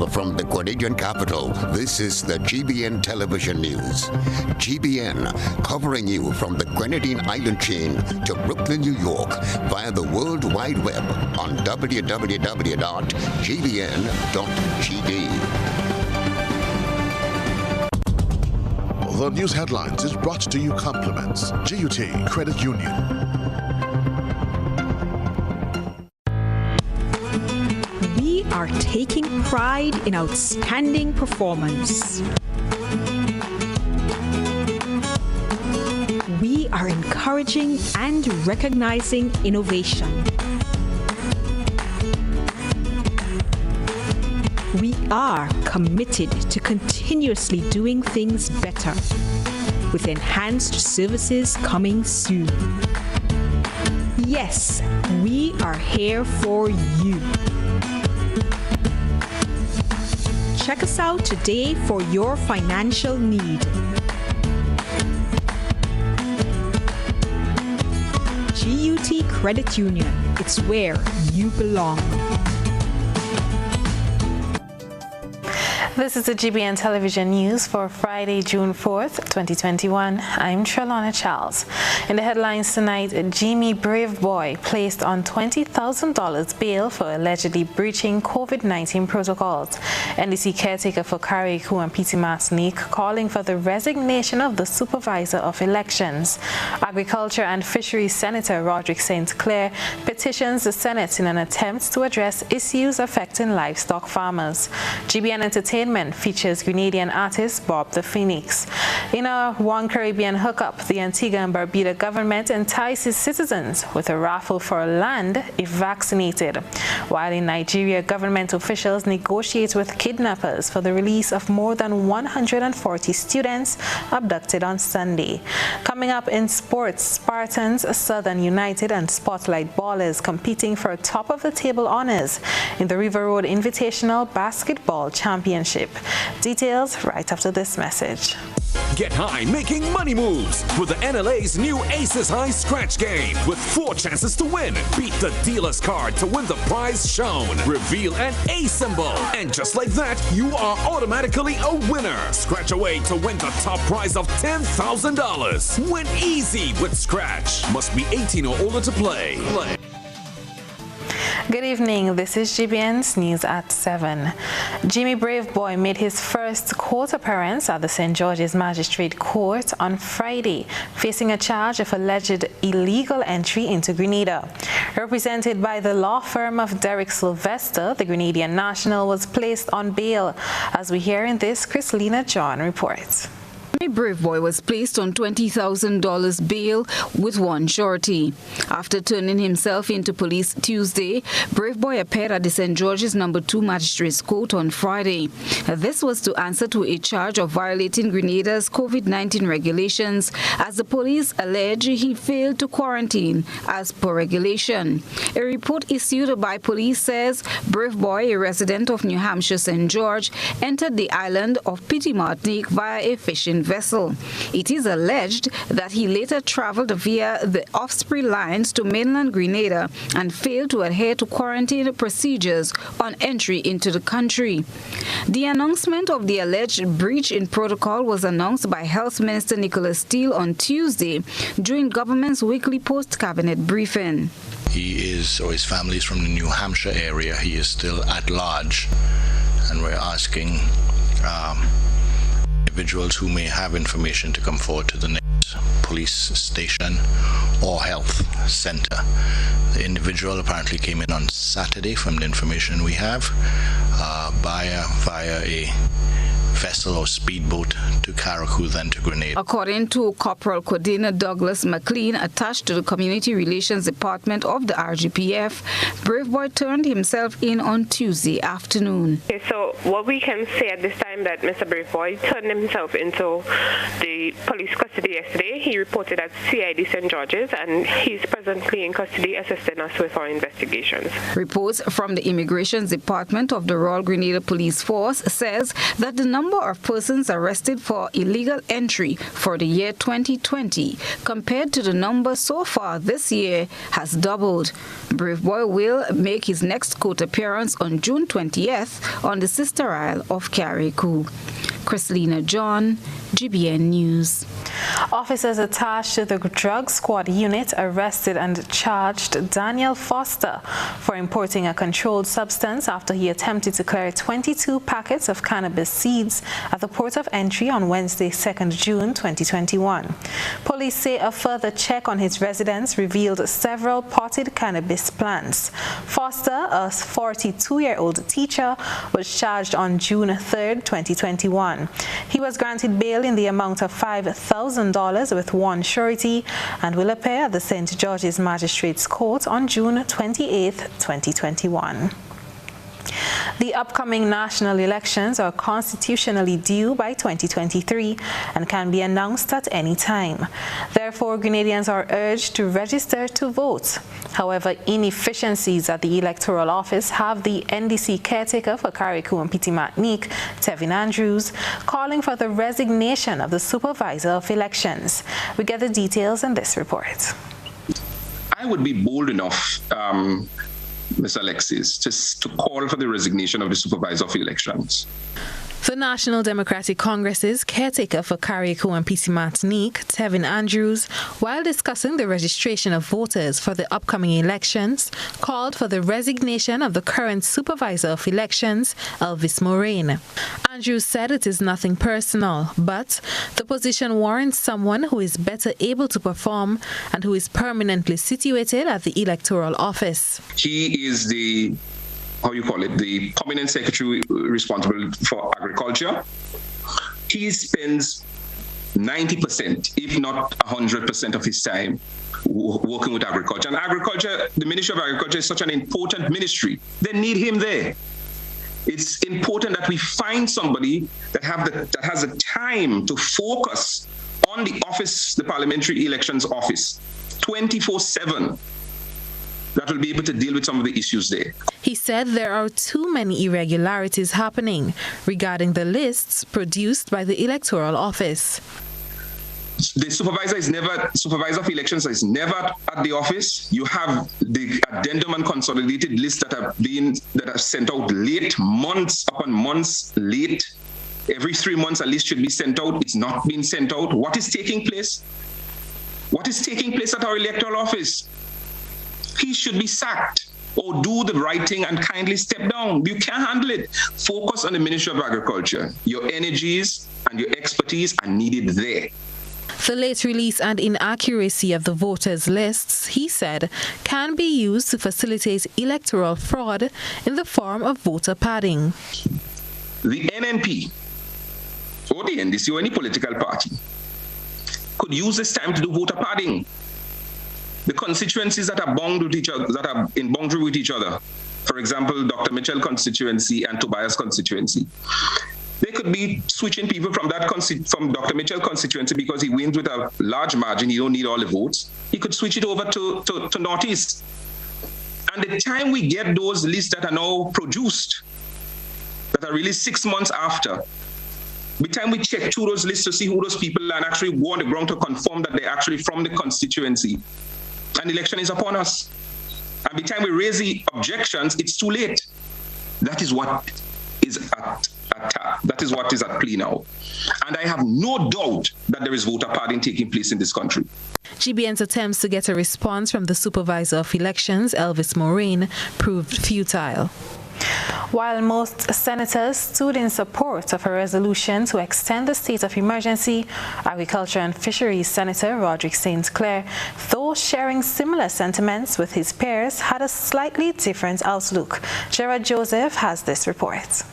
Live from the Grenadian capital, this is the GBN Television News. GBN, covering you from the Grenadine Island chain to Brooklyn, New York, via the World Wide Web on www.gbn.gd. The news headlines is brought to you compliments GUT Credit Union. We are taking pride in outstanding performance. We are encouraging and recognizing innovation. We are committed to continuously doing things better, with enhanced services coming soon. Yes, we are here for you. Check us out today for your financial need. GUT Credit Union, it's where you belong. This is the GBN Television News for Friday, June 4th, 2021. I'm Trellona Charles. In the headlines tonight, Jimmy Brave Boy placed on $20,000 bail for allegedly breaching COVID-19 protocols. NDC caretaker for Kariku and Piti Martinique calling for the resignation of the supervisor of elections. Agriculture and Fisheries Senator Roderick St. Clair petitions the Senate in an attempt to address issues affecting livestock farmers. GBN Entertainment features Grenadian artist Bob the Phoenix. In a One Caribbean hookup, the Antigua and Barbuda government entices citizens with a raffle for land if vaccinated. While in Nigeria, government officials negotiate with kidnappers for the release of more than 140 students abducted on Sunday. Coming up in sports, Spartans, Southern United and Spotlight Ballers competing for top-of-the-table honors in the River Road Invitational Basketball Championship. Details right after this message. Get high making money moves with the NLA's new Aces High Scratch game with 4 chances to win. Beat the dealer's card to win the prize shown. Reveal an A symbol. And just like that, you are automatically a winner. Scratch away to win the top prize of $10,000. Win easy with Scratch. Must be 18 or older to play. Good evening, this is GBN's News at 7. Jimmy Brave Boy made his first court appearance at the St. George's Magistrate Court on Friday, facing a charge of alleged illegal entry into Grenada. Represented by the law firm of Derek Sylvester, the Grenadian national was placed on bail. As we hear in this, Chrislina John reports. Brave Boy was placed on $20,000 bail with one surety. After turning himself into police Tuesday, Brave Boy appeared at the St. George's No. 2 Magistrates Court on Friday. This was to answer to a charge of violating Grenada's COVID-19 regulations, as the police allege he failed to quarantine as per regulation. A report issued by police says Brave Boy, a resident of New Hampshire St. George, entered the island of Piti Martinique via a fishing vessel. It is alleged that he later traveled via the Osprey lines to mainland Grenada and failed to adhere to quarantine procedures on entry into the country. The announcement of the alleged breach in protocol was announced by Health Minister Nicholas Steele on Tuesday during government's weekly post-cabinet briefing. He is, or his family is from the New Hampshire area. He is still at large, and we're asking individuals who may have information to come forward to the next police station or health center. The individual apparently came in on Saturday, from the information we have, via a vessel or speedboat to Karakou, then to Grenada. According to Corporal Coordinator Douglas McLean, attached to the Community Relations Department of the RGPF, Brave Boy turned himself in on Tuesday afternoon. Okay, so what we can say at this time time that Mr. Brave Boy turned himself into the police custody yesterday. He reported at CID St. George's, and he's presently in custody assisting us with our investigations. Reports from the Immigration Department of the Royal Grenada Police Force says that the number of persons arrested for illegal entry for the year 2020 compared to the number so far this year has doubled. Brave Boy will make his next court appearance on June 20th on the sister isle of Carriacou. Chrislina John, GBN News. Officers attached to the drug squad unit arrested and charged Daniel Foster for importing a controlled substance after he attempted to clear 22 packets of cannabis seeds at the port of entry on Wednesday, 2nd June 2021. Police say a further check on his residence revealed several potted cannabis plants. Foster, a 42-year-old teacher, was charged on June 3rd, 2021. He was granted bail in the amount of $5,000 with one surety and will appear at the St. George's Magistrates Court on June 28, 2021. The upcoming national elections are constitutionally due by 2023 and can be announced at any time. Therefore, Grenadians are urged to register to vote. However, inefficiencies at the electoral office have the NDC caretaker for Carriacou and Petite Martinique, Tevin Andrews, calling for the resignation of the supervisor of elections. We get the details in this report. I would be bold enough, Ms. Alexis, to call for the resignation of the supervisor of elections. The National Democratic Congress's caretaker for Carriacou and Petite Martinique, Tevin Andrews, while discussing the registration of voters for the upcoming elections, called for the resignation of the current supervisor of elections, Elvis Moraine. Andrews said it is nothing personal, but the position warrants someone who is better able to perform and who is permanently situated at the electoral office. He is the the permanent secretary responsible for agriculture. He spends 90%, if not 100% of his time working with agriculture. And agriculture, the Ministry of Agriculture is such an important ministry. They need him there. It's important that we find somebody that has the time to focus on the office, the parliamentary elections office, 24/7. That will be able to deal with some of the issues there. He said there are too many irregularities happening regarding the lists produced by the electoral office. The supervisor of elections is never at the office. You have the addendum and consolidated lists that are sent out late, months upon months late. Every 3 months a list should be sent out. It's not being sent out. What is taking place? What is taking place at our electoral office? He should be sacked or do the right thing and kindly step down. You can't handle it. Focus on the Ministry of Agriculture. Your energies and your expertise are needed there. The late release and inaccuracy of the voters' lists, he said, can be used to facilitate electoral fraud in the form of voter padding. The NNP or the NDC or any political party could use this time to do voter padding. The constituencies that are bound with each other, that are in boundary with each other, for example, Dr. Mitchell constituency and Tobias constituency, they could be switching people from from Dr. Mitchell constituency because he wins with a large margin. He don't need all the votes. He could switch it over to Northeast. And the time we get those lists that are now produced, that are released 6 months after, by the time we check through those lists to see who those people are and actually go on the ground to confirm that they're actually from the constituency, an election is upon us. And by the time we raise the objections, it's too late. That is what is at play now. And I have no doubt that there is voter padding taking place in this country. GBN's attempts to get a response from the supervisor of elections, Elvis Moraine, proved futile. While most senators stood in support of a resolution to extend the state of emergency, Agriculture and Fisheries Senator Roderick St. Clair, though sharing similar sentiments with his peers, had a slightly different outlook. Gerard Joseph has this report.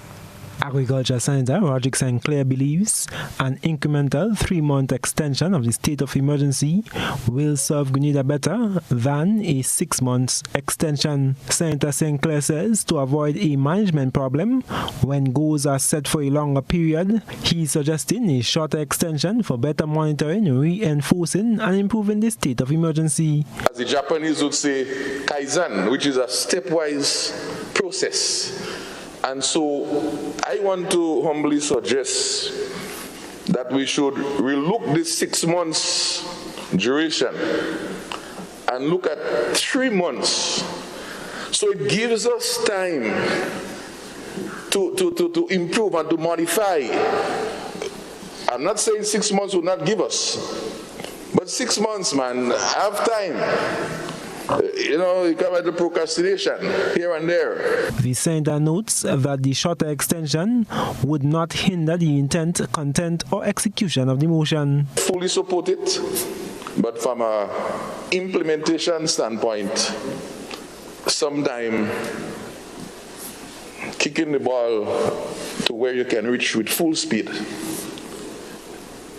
Agriculture Senator Roger St. Clair believes an incremental 3-month extension of the state of emergency will serve Grenada better than a 6-month extension. Senator St. Clair says to avoid a management problem when goals are set for a longer period, he is suggesting a shorter extension for better monitoring, reinforcing and improving the state of emergency. As the Japanese would say, Kaizen, which is a stepwise process. And so I want to humbly suggest that we should relook this 6 months duration and look at 3 months. So it gives us time to improve and to modify. I'm not saying 6 months will not give us, but 6 months, man, have time. You come at the procrastination here and there. The senator notes that the shorter extension would not hinder the intent, content, or execution of the motion. Fully support it, but from an implementation standpoint, sometime kicking the ball to where you can reach with full speed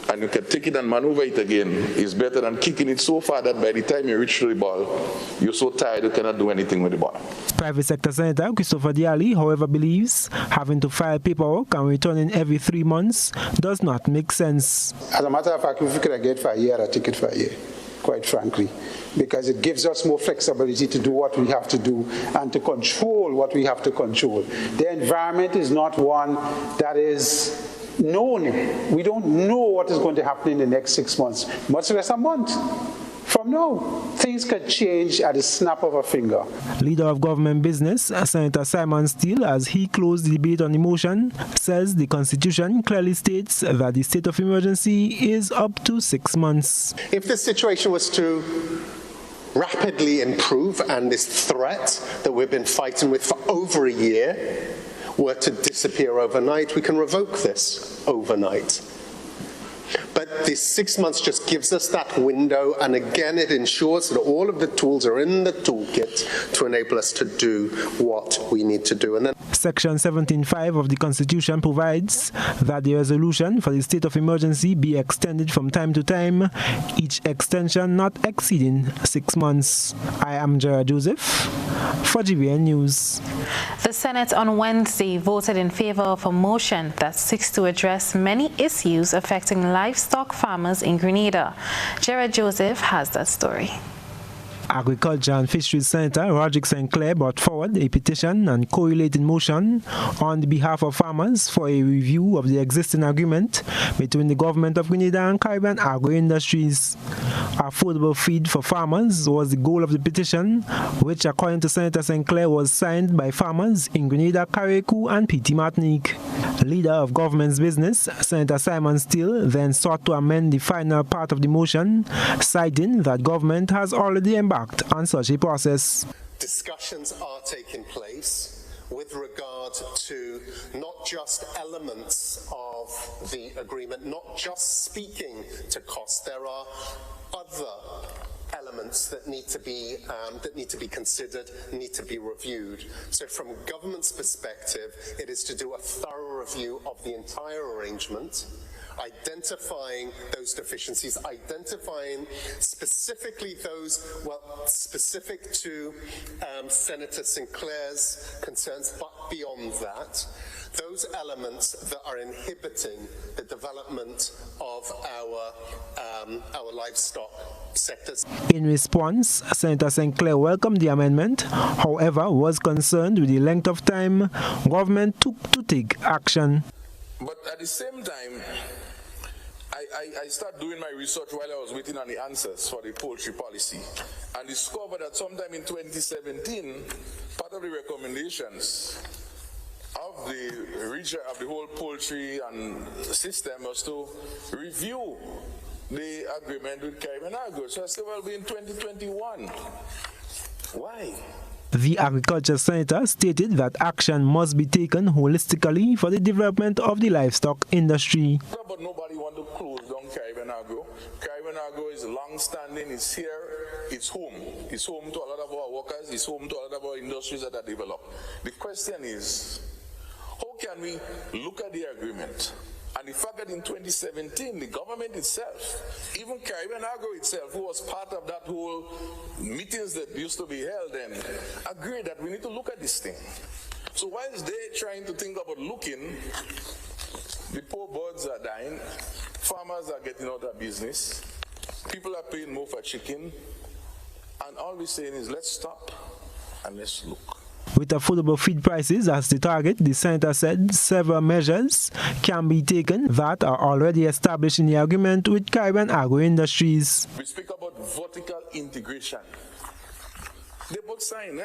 and you can take it and maneuver it again is better than kicking it so far that by the time you reach the ball, you're so tired you cannot do anything with the ball. Private sector Senator Christopher Diali, however, believes having to file paperwork and returning every 3 months does not make sense. As a matter of fact, if we could get for a year, I'd take it for a year, quite frankly, because it gives us more flexibility to do what we have to do and to control what we have to control. The environment is not one that is known. We don't know what is going to happen in the next 6 months, much less a month from now. Things could change at the snap of a finger. Leader of Government Business, Senator Simon Steele, as he closed the debate on the motion, says the Constitution clearly states that the state of emergency is up to 6 months. If the situation was to rapidly improve and this threat that we've been fighting with for over a year were to disappear overnight, we can revoke this overnight. But this 6 months just gives us that window, and again it ensures that all of the tools are in the toolkit to enable us to do what we need to do. And then Section 17.5 of the Constitution provides that the resolution for the state of emergency be extended from time to time, each extension not exceeding 6 months. I am Gerard Joseph for GBN News. The Senate on Wednesday voted in favor of a motion that seeks to address many issues affecting livestock farmers in Grenada. Gerard Joseph has that story. Agriculture and Fisheries Senator Roger St. Clair brought forward a petition and correlated motion on the behalf of farmers for a review of the existing agreement between the government of Grenada and Caribbean agro-industries. Affordable feed for farmers was the goal of the petition, which according to Senator St. Clair was signed by farmers in Grenada, Carriacou and Petit Martinique. Leader of Government's Business, Senator Simon Steele, then sought to amend the final part of the motion, citing that government has already embarked on such a process. Discussions are taking place with regard to not just elements of the agreement, not just speaking to cost. There are other elements that need to be considered, need to be reviewed. So from government's perspective, it is to do a thorough review of the entire arrangement, identifying those deficiencies, identifying specifically those, specific to Senator St. Clair's concerns, but beyond that, those elements that are inhibiting the development of our livestock sectors. In response, Senator St. Clair welcomed the amendment, however, was concerned with the length of time government took to take action. But at the same time, I started doing my research while I was waiting on the answers for the poultry policy and discovered that sometime in 2017, part of the recommendations of the region of the whole poultry and system was to review the agreement with Caribbean Agro. So I said, well, we're in 2021. Why? The Agriculture Senator stated that action must be taken holistically for the development of the livestock industry. But nobody wants to close down Caribbean Agro. Caribbean Agro is long-standing, it's here, it's home. It's home to a lot of our workers, it's home to a lot of our industries that are developed. The question is, How can we look at the agreement and the fact that in 2017, the government itself, even Caribbean Agro itself, who was part of that whole meetings that used to be held then, agreed that we need to look at this thing. So whilst they're trying to think about looking, the poor birds are dying, farmers are getting out of business, people are paying more for chicken, and all we're saying is let's stop and let's look. With affordable feed prices as the target, the Senator said several measures can be taken that are already established in the agreement with Caribbean Agro Industries. We speak about vertical integration. They both sign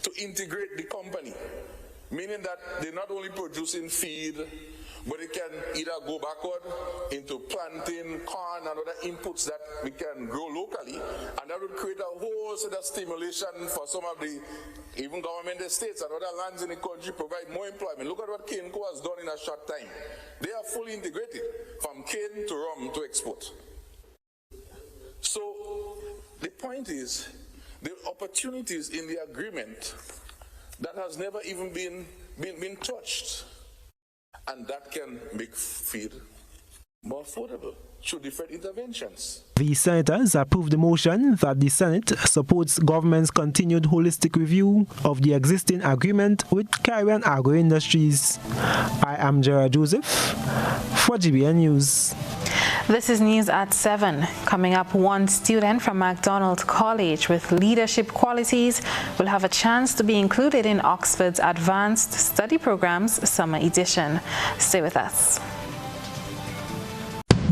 to integrate the company, meaning that they're not only producing feed, but it can either go backward into planting, corn, and other inputs that we can grow locally, and that would create a whole set of stimulation for some of the even government estates and other lands in the country, provide more employment. Look at what Cane-Co has done in a short time. They are fully integrated, from cane to rum to export. So the point is, the opportunities in the agreement that has never even been touched, and that can make feed more affordable through different interventions. The senators approved the motion that the Senate supports government's continued holistic review of the existing agreement with Caribbean Agro Industries. I am Gerard Joseph for GBN News. This is news at 7. Coming up, one student from MacDonald College with leadership qualities will have a chance to be included in Oxford's Advanced Study Program's Summer Edition. Stay with us.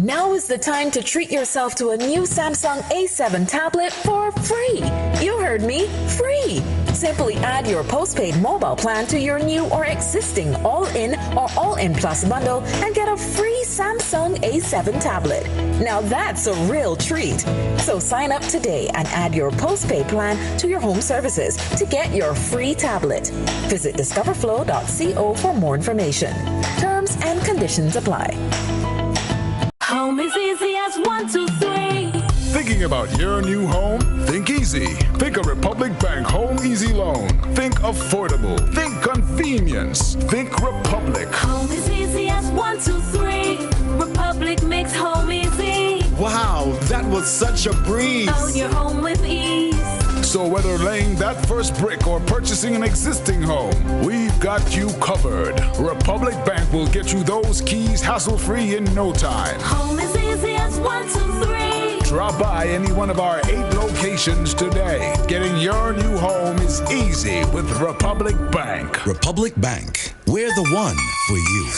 Now is the time to treat yourself to a new Samsung A7 tablet for free. You heard me, free. Simply add your postpaid mobile plan to your new or existing all-in or all-in plus bundle and get a free Samsung A7 tablet. Now that's a real treat. So sign up today and add your postpaid plan to your home services to get your free tablet. Visit discoverflow.co for more information. Terms and conditions apply. Home is easy as 1, 2, 3. Thinking about your new home? Think easy. Think a Republic Bank Home Easy Loan. Think affordable. Think convenience. Think Republic. Home is easy as 1, 2, 3. Republic makes home easy. Wow, that was such a breeze. Own your home with ease. So whether laying that first brick or purchasing an existing home, we've got you covered. Republic Bank will get you those keys hassle-free in no time. Home is easy as 1, 2, 3. Drop by any one of our 8 locations today. Getting your new home is easy with Republic Bank. Republic Bank, we're the one for you.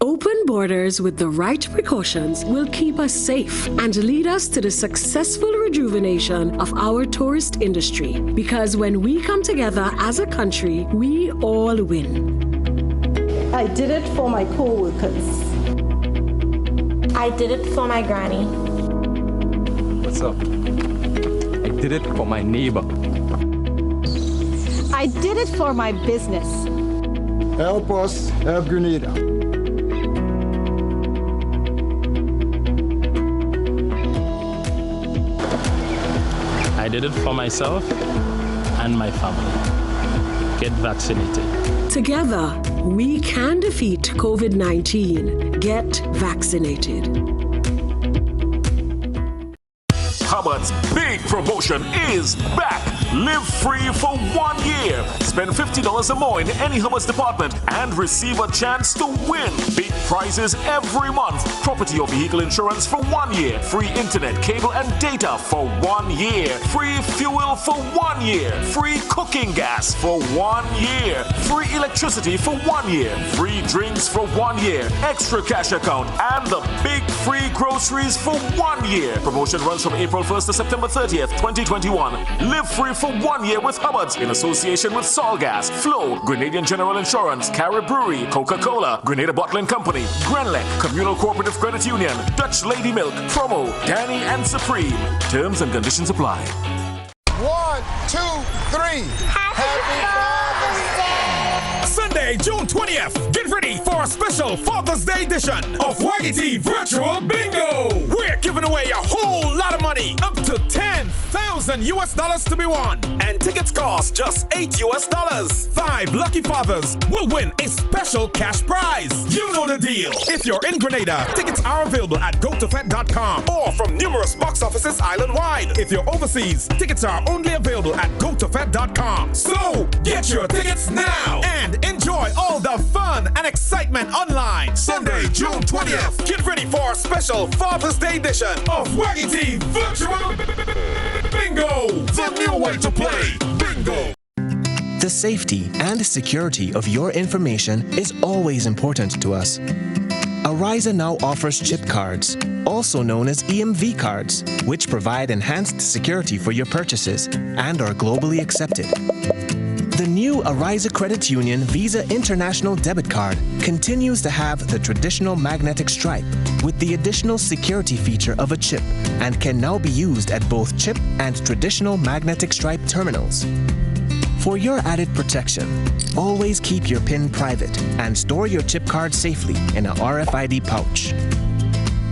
Open borders with the right precautions will keep us safe and lead us to the successful rejuvenation of our tourist industry. Because when we come together as a country, we all win. I did it for my co-workers. I did it for my granny. What's up? I did it for my neighbor. I did it for my business. Help us help Grenada. I did it for myself and my family. Get vaccinated. Together, we can defeat COVID-19. Get vaccinated. Hubbard's big promotion is back. Live free for 1 year. Spend $50 or more in any Hubbard's department and receive a chance to win big prizes every month. Property or vehicle insurance for 1 year. Free internet, cable, and data for 1 year. Free fuel for 1 year. Free cooking gas for 1 year. Free electricity for 1 year. Free drinks for 1 year. Extra cash account and the big free groceries for 1 year. Promotion runs from April 1st to September 30th, 2021. Live free for 1 year with Hubbard's in association with Solgas, Flow, Grenadian General Insurance, Carib Brewery, Coca-Cola, Grenada Bottling Company, Grenlec, Communal Cooperative Credit Union, Dutch Lady Milk, Promo, Danny and Supreme. Terms and conditions apply. 1, 2, 3. Happy Father's Day! Sunday, June 20th. Get ready ready for a special Father's Day edition of YT Virtual Bingo. We're giving away a whole lot of money, up to $10,000 to be won, and tickets cost just $8. 5 lucky fathers will win a special cash prize. You know the deal. If you're in Grenada, tickets are available at gotofet.com or from numerous box offices island-wide. If you're overseas, tickets are only available at gotofet.com. So get your tickets now and enjoy all the fun and excitement online. Sunday, June 20th. Get ready for a special Father's Day edition of YT Virtual Bingo, the new way to play bingo. The safety and security of your information is always important to us. Ariza now offers chip cards, also known as EMV cards, which provide enhanced security for your purchases and are globally accepted. The new Ariza Credit Union Visa International Debit Card continues to have the traditional magnetic stripe with the additional security feature of a chip and can now be used at both chip and traditional magnetic stripe terminals. For your added protection, always keep your PIN private and store your chip card safely in a RFID pouch.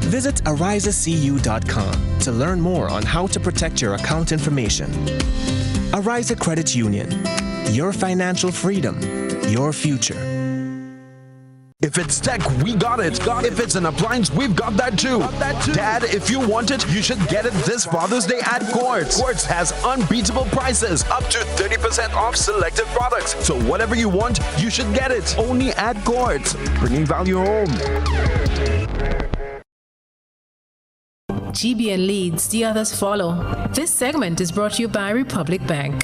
Visit arizacu.com to learn more on how to protect your account information. Ariza Credit Union. Your financial freedom, your future. If it's tech, we got it. If it's an appliance, we've got that too. Dad, if you want it, you should get it this Father's Day at Quartz. Quartz has unbeatable prices, up to 30% off selected products. So whatever you want, you should get it. Only at Quartz, bringing value home. GBN leads, the others follow. This segment is brought to you by Republic Bank.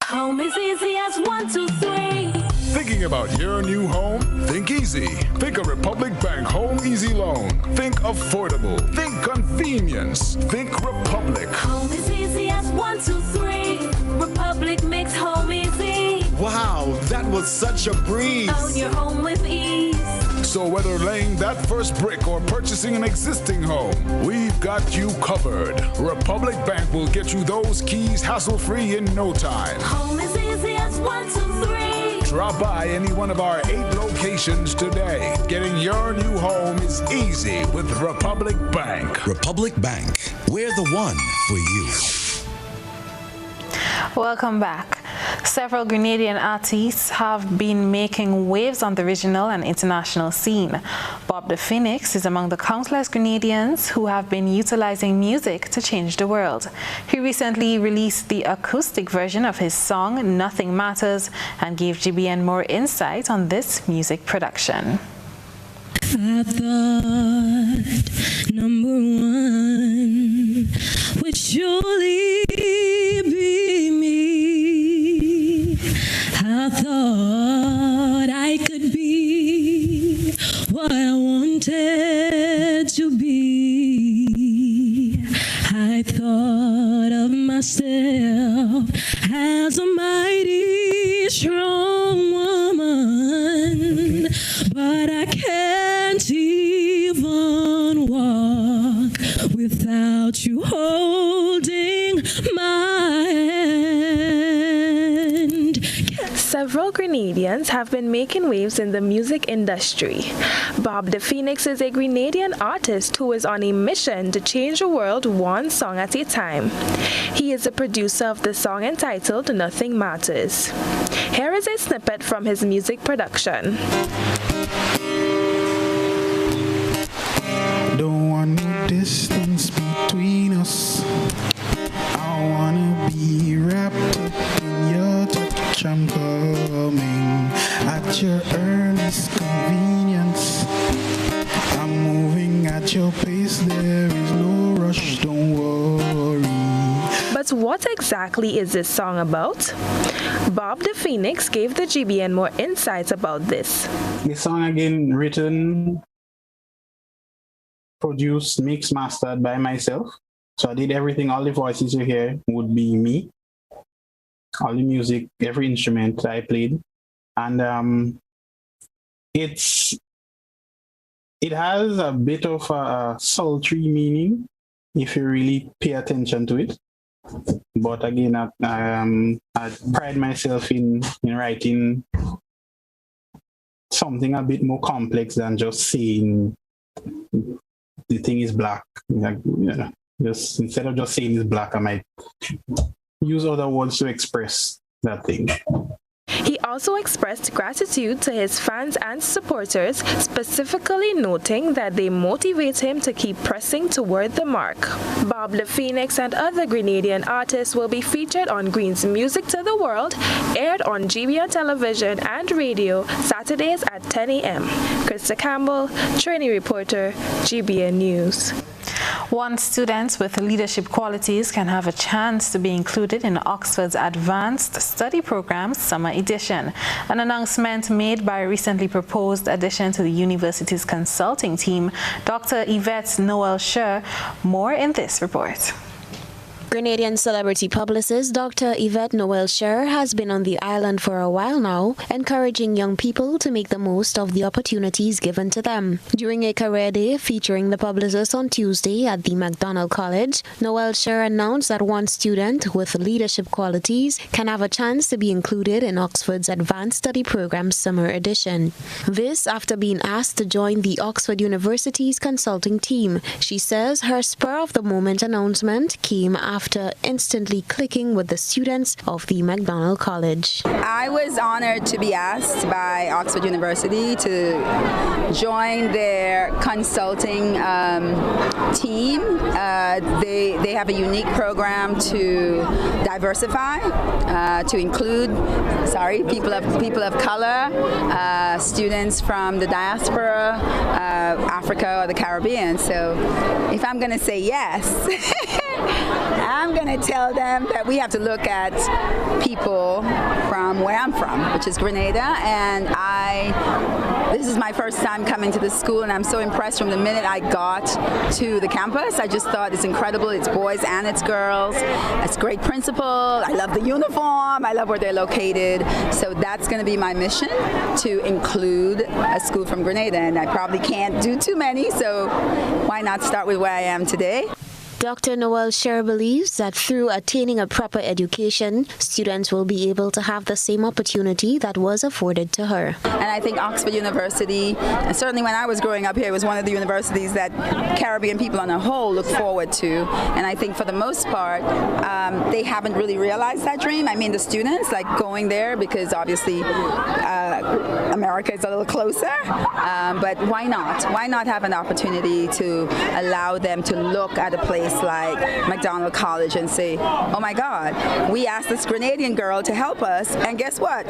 Home is easy as 1, 2, 3. Thinking about your new home? Think easy. Think a Republic Bank Home Easy Loan. Think affordable. Think convenience. Think Republic. Home is easy as 1, 2, 3. Republic makes home easy. Wow, that was such a breeze. Own your home with ease. So whether laying that first brick or purchasing an existing home, we've got you covered. Republic Bank will get you those keys hassle-free in no time. Home is easy as 1, 2, 3. Drop by any one of our 8 locations today. Getting your new home is easy with Republic Bank. Republic Bank, we're the one for you. Welcome back. Several Grenadian artists have been making waves on the regional and international scene. Bob the Phoenix is among the countless Grenadians who have been utilizing music to change the world. He recently released the acoustic version of his song Nothing Matters and gave GBN more insight on this music production. I thought number one would surely be me. I thought I could be what I wanted to be. I thought of myself as a mighty strong woman, but I can't even walk without you holding my hand. Several Grenadians have been making waves in the music industry. Bob the Phoenix is a Grenadian artist who is on a mission to change the world one song at a time. He is the producer of the song entitled Nothing Matters. Here is a snippet from his music production. Don't want no distance between us. I wanna be wrapped up in your touch. I'm coming at your earliest convenience. I'm moving at your pace. There is no rush. Don't worry. But what exactly is this song about? Bob the Phoenix gave the GBN more insights about this. The song again written, produced, mixed, mastered by myself. So I did everything. All the voices you hear would be me. All the music, every instrument I played. And it has a bit of a sultry meaning if you really pay attention to it. But again, I pride myself in writing something a bit more complex than just saying the thing is black. Like, just instead of just saying it's black, I might use other words to express that thing. He also expressed gratitude to his fans and supporters, specifically noting that they motivate him to keep pressing toward the mark. Bob the Phoenix and other Grenadian artists will be featured on Green's Music to the World, aired on GBN television and radio Saturdays at 10 a.m. Krista Campbell, training reporter, GBN News. One student with leadership qualities can have a chance to be included in Oxford's Advanced Study Program's Summer Edition, an announcement made by a recently proposed addition to the university's consulting team, Dr. Yvette Noel-Sher. More in this report. Grenadian celebrity publicist Dr. Yvette Noel-Sher has been on the island for a while now, encouraging young people to make the most of the opportunities given to them. During a career day featuring the publicist on Tuesday at the MacDonald College, Noel-Sher announced that one student with leadership qualities can have a chance to be included in Oxford's Advanced Study Program's Summer Edition. This after being asked to join the Oxford University's consulting team. She says her spur-of-the-moment announcement came after instantly clicking with the students of the MacDonald College. I was honored to be asked by Oxford University to join their consulting team. They have a unique program to diversify, to include, people of color, students from the diaspora, Africa or the Caribbean. So if I'm going to say yes, I'm going to tell them that we have to look at people from where I'm from, which is Grenada, and this is my first time coming to the school, and I'm so impressed from the minute I got to the campus. I just thought it's incredible. It's boys and it's girls. It's great principal. I love the uniform. I love where they're located. So that's going to be my mission, to include a school from Grenada, and I probably can't do too many, so why not start with where I am today? Dr. Noel-Sher believes that through attaining a proper education, students will be able to have the same opportunity that was afforded to her. And I think Oxford University, and certainly when I was growing up here, it was one of the universities that Caribbean people on a whole look forward to. And I think for the most part, they haven't really realized that dream. I mean, the students, like going there because obviously America is a little closer. But why not? Why not have an opportunity to allow them to look at a place like MacDonald College and say, oh my God, we asked this Grenadian girl to help us, and guess what?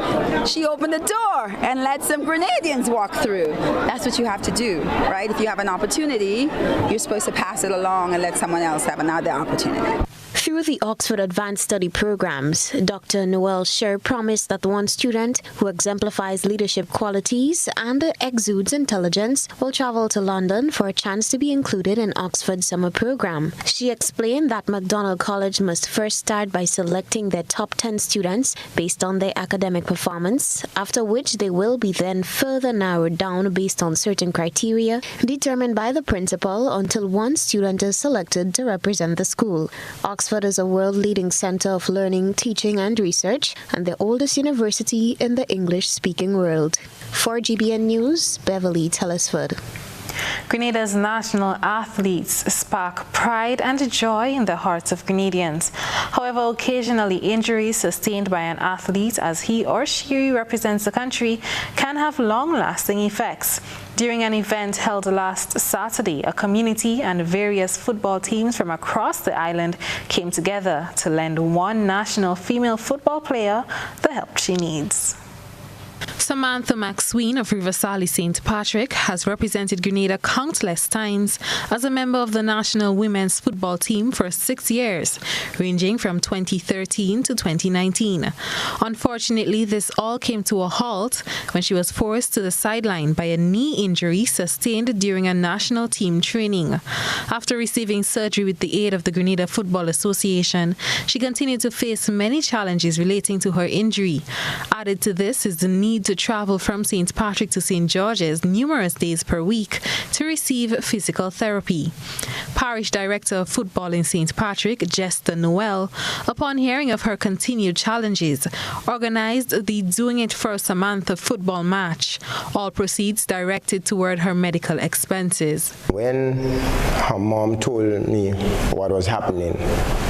She opened the door and let some Grenadians walk through. That's what you have to do, right? If you have an opportunity, you're supposed to pass it along and let someone else have another opportunity. Through the Oxford Advanced Study Programs, Dr. Noel-Sher promised that one student who exemplifies leadership qualities and exudes intelligence will travel to London for a chance to be included in Oxford's summer program. She explained that MacDonald College must first start by selecting their top 10 students based on their academic performance, after which they will be then further narrowed down based on certain criteria determined by the principal until one student is selected to represent the school. Oxford is a world-leading center of learning, teaching and research, and the oldest university in the English-speaking world. For GBN News, Beverly Telesford. Grenada's national athletes spark pride and joy in the hearts of Grenadians. However, occasionally injuries sustained by an athlete as he or she represents the country can have long-lasting effects. During an event held last Saturday, a community and various football teams from across the island came together to lend one national female football player the help she needs. Samantha McSween of Riversally St. Patrick has represented Grenada countless times as a member of the national women's football team for 6 years, ranging from 2013 to 2019. Unfortunately, this all came to a halt when she was forced to the sideline by a knee injury sustained during a national team training. After receiving surgery with the aid of the Grenada Football Association, she continued to face many challenges relating to her injury. Added to this is the need need to travel from St. Patrick to St. George's numerous days per week to receive physical therapy. Parish Director of Football in St. Patrick, Jester Noel, upon hearing of her continued challenges, organized the Doing It for Samantha football match, all proceeds directed toward her medical expenses. When her mom told me what was happening,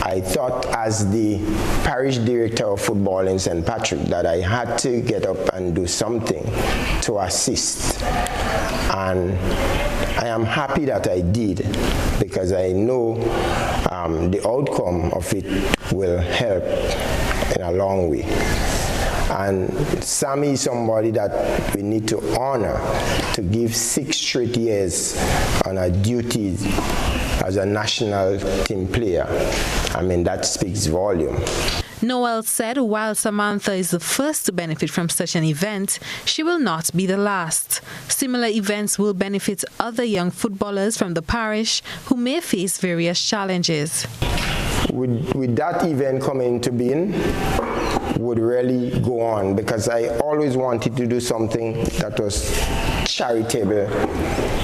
I thought as the Parish Director of Football in St. Patrick that I had to get up and do something to assist. And I am happy that I did, because I know the outcome of it will help in a long way. And Sammy is somebody that we need to honor, to give 6 straight years on her duties as a national team player. I mean, that speaks volume. Noel said while Samantha is the first to benefit from such an event, she will not be the last. Similar events will benefit other young footballers from the parish who may face various challenges. With that event coming into being, would really go on, because I always wanted to do something that was charitable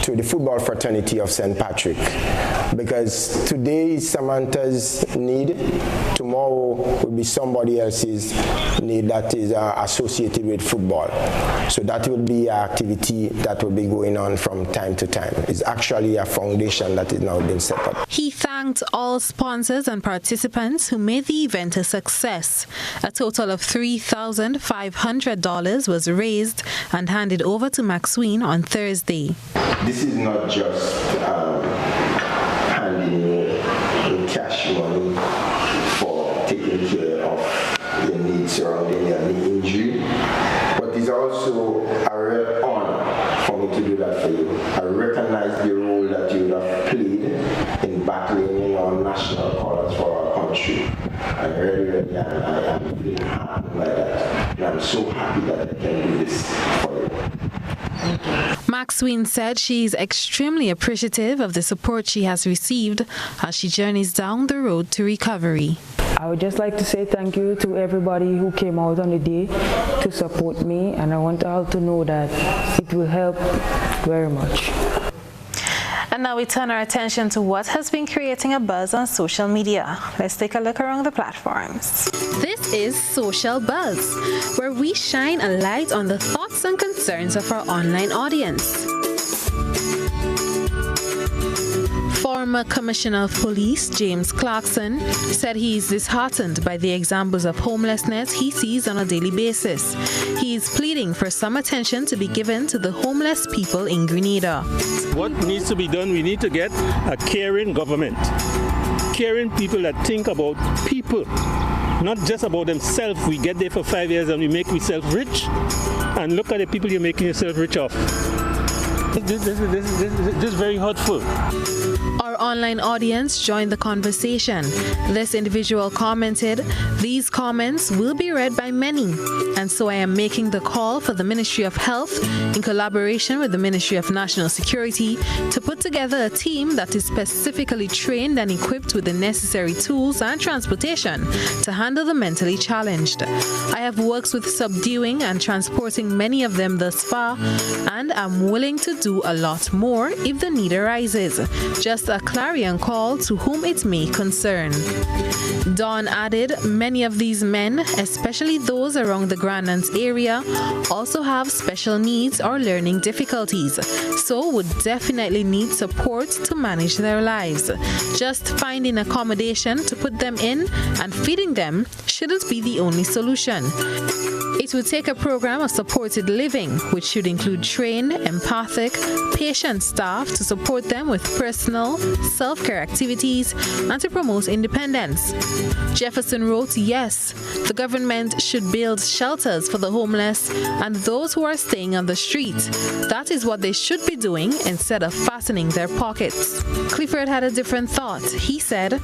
to the football fraternity of St. Patrick, because today is Samantha's need, tomorrow will be somebody else's need that is associated with football. So that will be an activity that will be going on from time to time. It's actually a foundation that is now been set up. He thanked all sponsors and participants who made the event a success. A total of $3,500 was raised and handed over to Maxwell on Thursday. This is not just handing in cash money for taking care of the needs surrounding your knee injury, but it's also a real honor for me to do that for you. I recognize the role that you have played in battling in our national colors for our country. I'm really I am really happy by that. And I'm so happy that I can do this for you. Maxwell said she is extremely appreciative of the support she has received as she journeys down the road to recovery. I would just like to say thank you to everybody who came out on the day to support me, and I want all to know that it will help very much. And now we turn our attention to what has been creating a buzz on social media. Let's take a look around the platforms. This is Social Buzz, where we shine a light on the thoughts and concerns of our online audience. Former Commissioner of Police James Clarkson said he is disheartened by the examples of homelessness he sees on a daily basis. He is pleading for some attention to be given to the homeless people in Grenada. What needs to be done, we need to get a caring government. Caring people that think about people, not just about themselves. We get there for 5 years and we make ourselves rich, and look at the people you're making yourself rich off. This is very hurtful. Our online audience joined the conversation. This individual commented, "These comments will be read by many, and so I am making the call for the Ministry of Health, in collaboration with the Ministry of National Security, to put together a team that is specifically trained and equipped with the necessary tools and transportation to handle the mentally challenged. I have worked with subduing and transporting many of them thus far, and I'm willing to do a lot more if the need arises. Just a clarion call to whom it may concern." Dawn added, "Many of these men, especially those around the Grandlands area, also have special needs or learning difficulties, so would definitely need support to manage their lives. Just finding accommodation to put them in and feeding them shouldn't be the only solution. It would take a program of supported living, which should include trained, empathic, patient staff to support them with personal, self-care activities and to promote independence." Jefferson wrote, "Yes, the government should build shelters for the homeless and those who are staying on the street. That is what they should be doing instead of fastening their pockets." Clifford had a different thought. He said,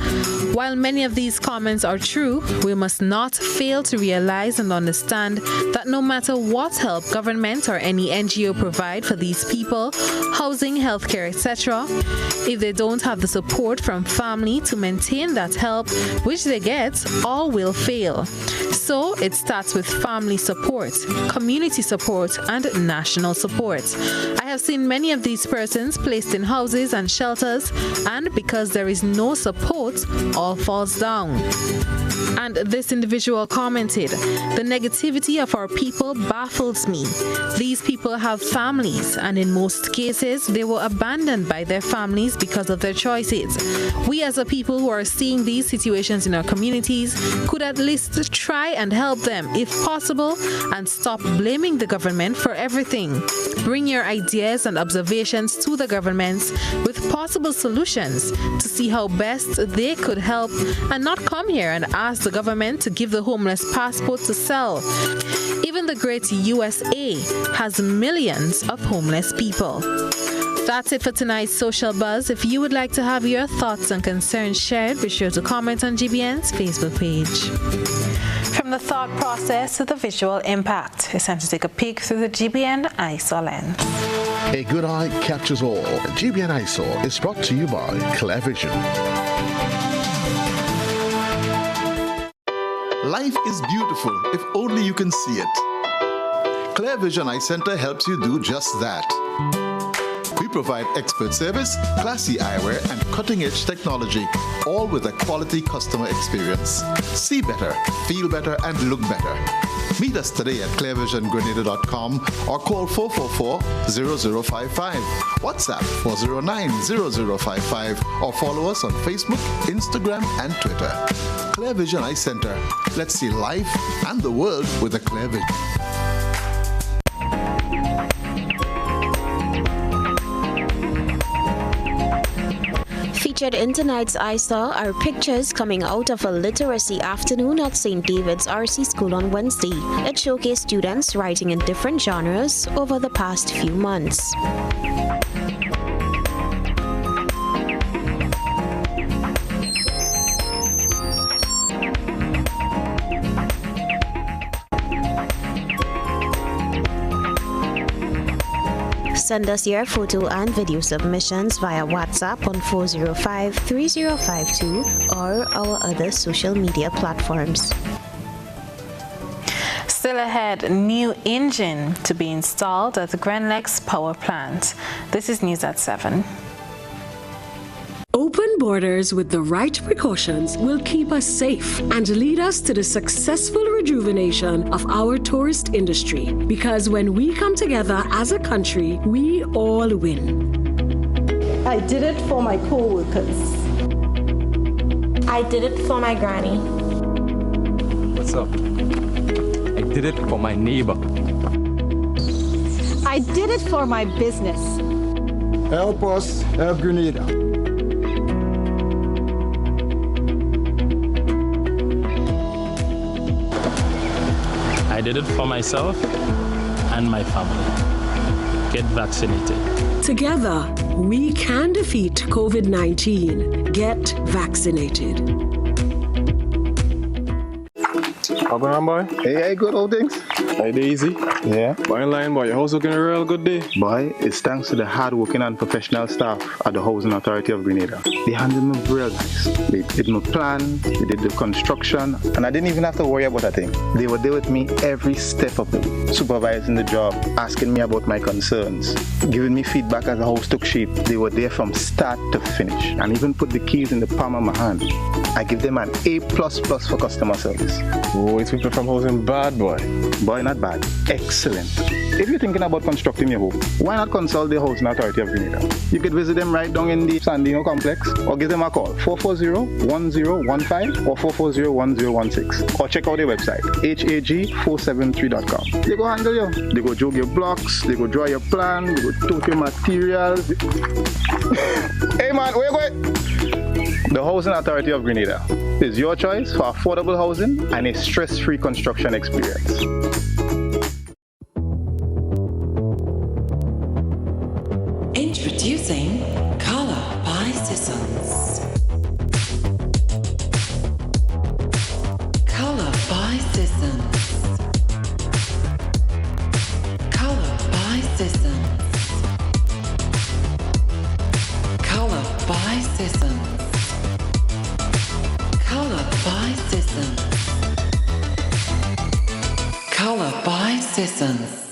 "While many of these comments are true, we must not fail to realize and understand that no matter what help government or any NGO provide for these people, housing, healthcare, etc., if they don't have the support from family to maintain that help, which they get, all will fail. So it starts with family support, community support, and national support. I have seen many of these persons placed in houses and shelters, and because there is no support, all falls down. And this individual commented, "The negativity of our people baffles me. These people have families, and in most cases, they were abandoned by their families because of their choices. We as a people who are seeing these situations in our communities could at least try and help them if possible and stop blaming the government for everything. Bring your ideas and observations to the governments with possible solutions to see how best they could help and not come here and ask the government to give the homeless passport to sell. Even the great USA has millions of homeless people." That's it for tonight's Social Buzz. If you would like to have your thoughts and concerns shared, be sure to comment on GBN's Facebook page. From the thought process to the visual impact, it's time to take a peek through the GBN eyesore lens. A good eye captures all. GBN eyesore is brought to you by Clear Vision. Life is beautiful if only you can see it. Clear Vision Eye Center helps you do just that. We provide expert service, classy eyewear, and cutting-edge technology, all with a quality customer experience. See better, feel better, and look better. Meet us today at clearvisiongrenada.com or call 444-0055, WhatsApp 409-0055, or follow us on Facebook, Instagram, and Twitter. Clear Vision Eye Center. Let's see life and the world with a clear vision. Featured in tonight's eyesore are pictures coming out of a literacy afternoon at St. David's RC School on Wednesday. It showcased students writing in different genres over the past few months. Send us your photo and video submissions via WhatsApp on 405-3052 or our other social media platforms. Still ahead, new engine to be installed at the Grenlex power plant. This is news at 7. Open borders with the right precautions will keep us safe and lead us to the successful rejuvenation of our tourist industry. Because when we come together as a country, we all win. I did it for my co-workers. I did it for my granny. What's up? I did it for my neighbor. I did it for my business. Help us help Grenada. I did it for myself and my family. Get vaccinated. Together, we can defeat COVID-19. Get vaccinated. How going on, boy? Hey, good old things. Hey, easy. Yeah. Boy, in line, boy. Your house looking a real good day. Boy, it's thanks to the hard-working and professional staff at the Housing Authority of Grenada. They handled me real nice. They did my plan, they did the construction, and I didn't even have to worry about a thing. They were there with me every step of the way, supervising the job, asking me about my concerns, giving me feedback as the house took shape. They were there from start to finish, and even put the keys in the palm of my hand. I give them an A++ for customer service. Oh, it's people from housing bad, boy. Boy, not bad. Excellent. If you're thinking about constructing your home, why not consult the Housing Authority of Grenada? You could visit them right down in the Sandino complex or give them a call 440-1015 or 440-1016 or check out their website hag473.com. They go handle you. They go jog your blocks, they go draw your plan, they go tote your materials. Hey man, where you going? The Housing Authority of Grenada is your choice for affordable housing and a stress-free construction experience. Introducing Color by Sissons. Color by Sissons. Sissons. Color by Sissons. Color by Sissons.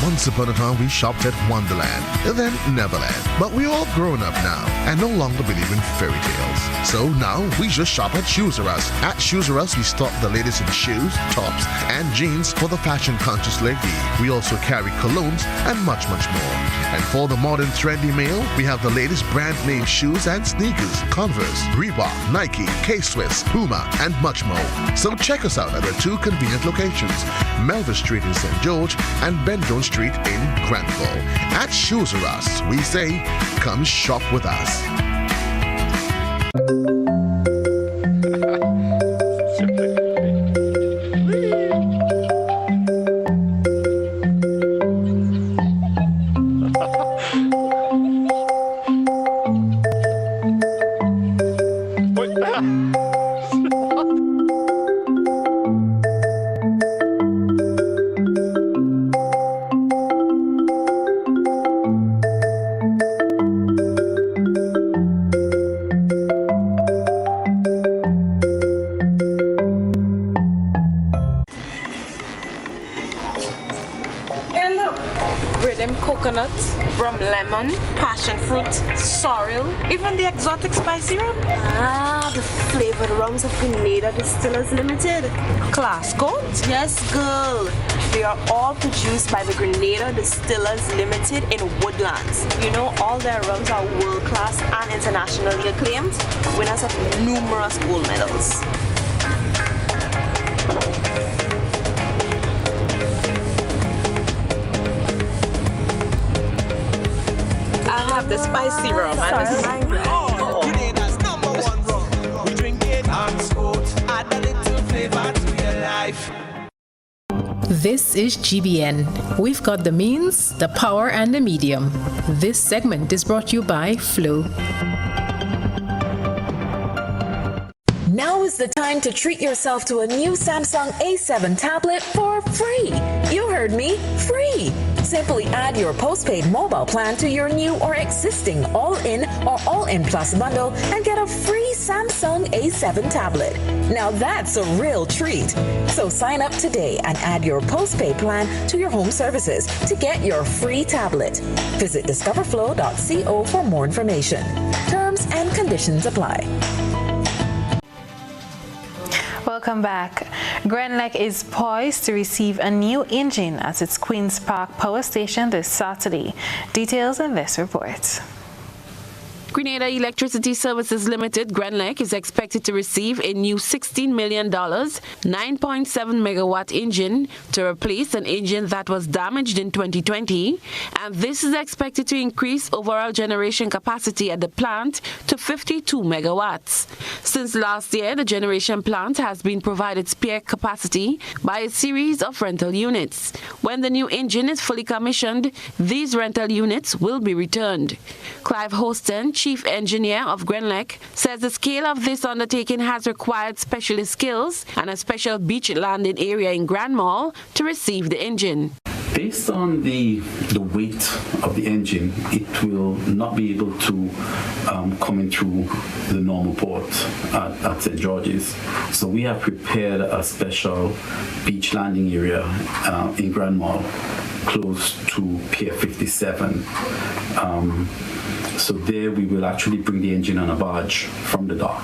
Once upon a time, we shopped at Wonderland, then Neverland. But we're all grown up now and no longer believe in fairy tales. So now we just shop at Shoes R Us. At Shoes R Us, we stock the latest in shoes, tops, and jeans for the fashion-conscious lady. We also carry colognes and much, much more. And for the modern trendy male, we have the latest brand-name shoes and sneakers, Converse, Reebok, Nike, K-Swiss, Puma, and much more. So check us out at our two convenient locations, Melville Street in St. George and Ben Jones Street in Granville. At Shoes R Us, we say, come shop with us. Coconut, rum lemon, passion fruit, sorrel, even the exotic spicy rum. Ah, the flavored rums of Grenada Distillers Limited. Class coat? Yes, girl. They are all produced by the Grenada Distillers Limited in Woodlands. You know, all their rums are world-class and internationally acclaimed, winners of numerous gold medals. The spicy rum and Grenada's #1 rum. We drink it on sport. Add a little flavor to your life. This is GBN. We've got the means, the power, and the medium. This segment is brought to you by Flow. Now is the time to treat yourself to a new Samsung A7 tablet for free. You heard me, free. Simply add your postpaid mobile plan to your new or existing all-in or all-in plus bundle and get a free Samsung A7 tablet. Now that's a real treat. So sign up today and add your postpaid plan to your home services to get your free tablet. Visit discoverflow.co for more information. Terms and conditions apply. Welcome back. Grenlec is poised to receive a new engine at its Queen's Park power station this Saturday. Details in this report. Grenada Electricity Services Limited, Grenlec, is expected to receive a new $16 million, 9.7 megawatt engine to replace an engine that was damaged in 2020, and this is expected to increase overall generation capacity at the plant to 52 megawatts. Since last year, the generation plant has been provided spare capacity by a series of rental units. When the new engine is fully commissioned, these rental units will be returned. Clive Hoston, Chief Engineer of Grenlec, says the scale of this undertaking has required specialist skills and a special beach landing area in Grand Mall to receive the engine. Based on the weight of the engine, it will not be able to come in through the normal port at St. George's. So we have prepared a special beach landing area in Grand Mall, close to Pier 57. So there we will actually bring the engine on a barge from the dock,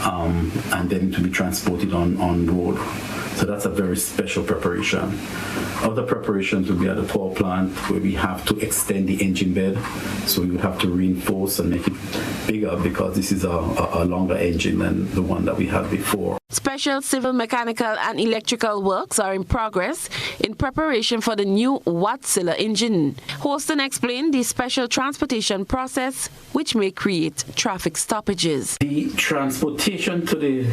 and then it will be transported on road. So that's a very special preparation. Other preparations will be at the power plant, where we have to extend the engine bed. So we would have to reinforce and make it bigger, because this is a longer engine than the one that we had before. Special civil, mechanical, and electrical works are in progress in preparation for the new Wärtsilä engine. Hoston explained the special transportation process, which may create traffic stoppages. The transportation to the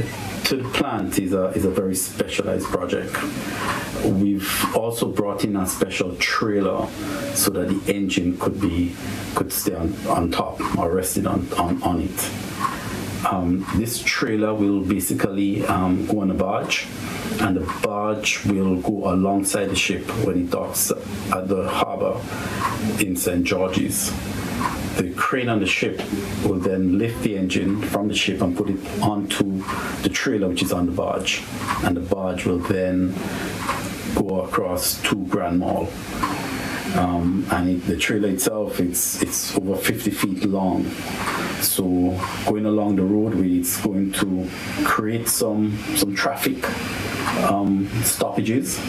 plant is a very specialized project. We've also brought in a special trailer so that the engine could stay on top or rested on it. This trailer will basically go on a barge, and the barge will go alongside the ship when it docks at the harbor in St. George's. the crane on the ship will then lift the engine from the ship and put it onto the trailer, which is on the barge. And the barge will then go across to Grand Mall. The trailer itself, it's over 50 feet long. So going along the roadway, it's going to create some traffic stoppages,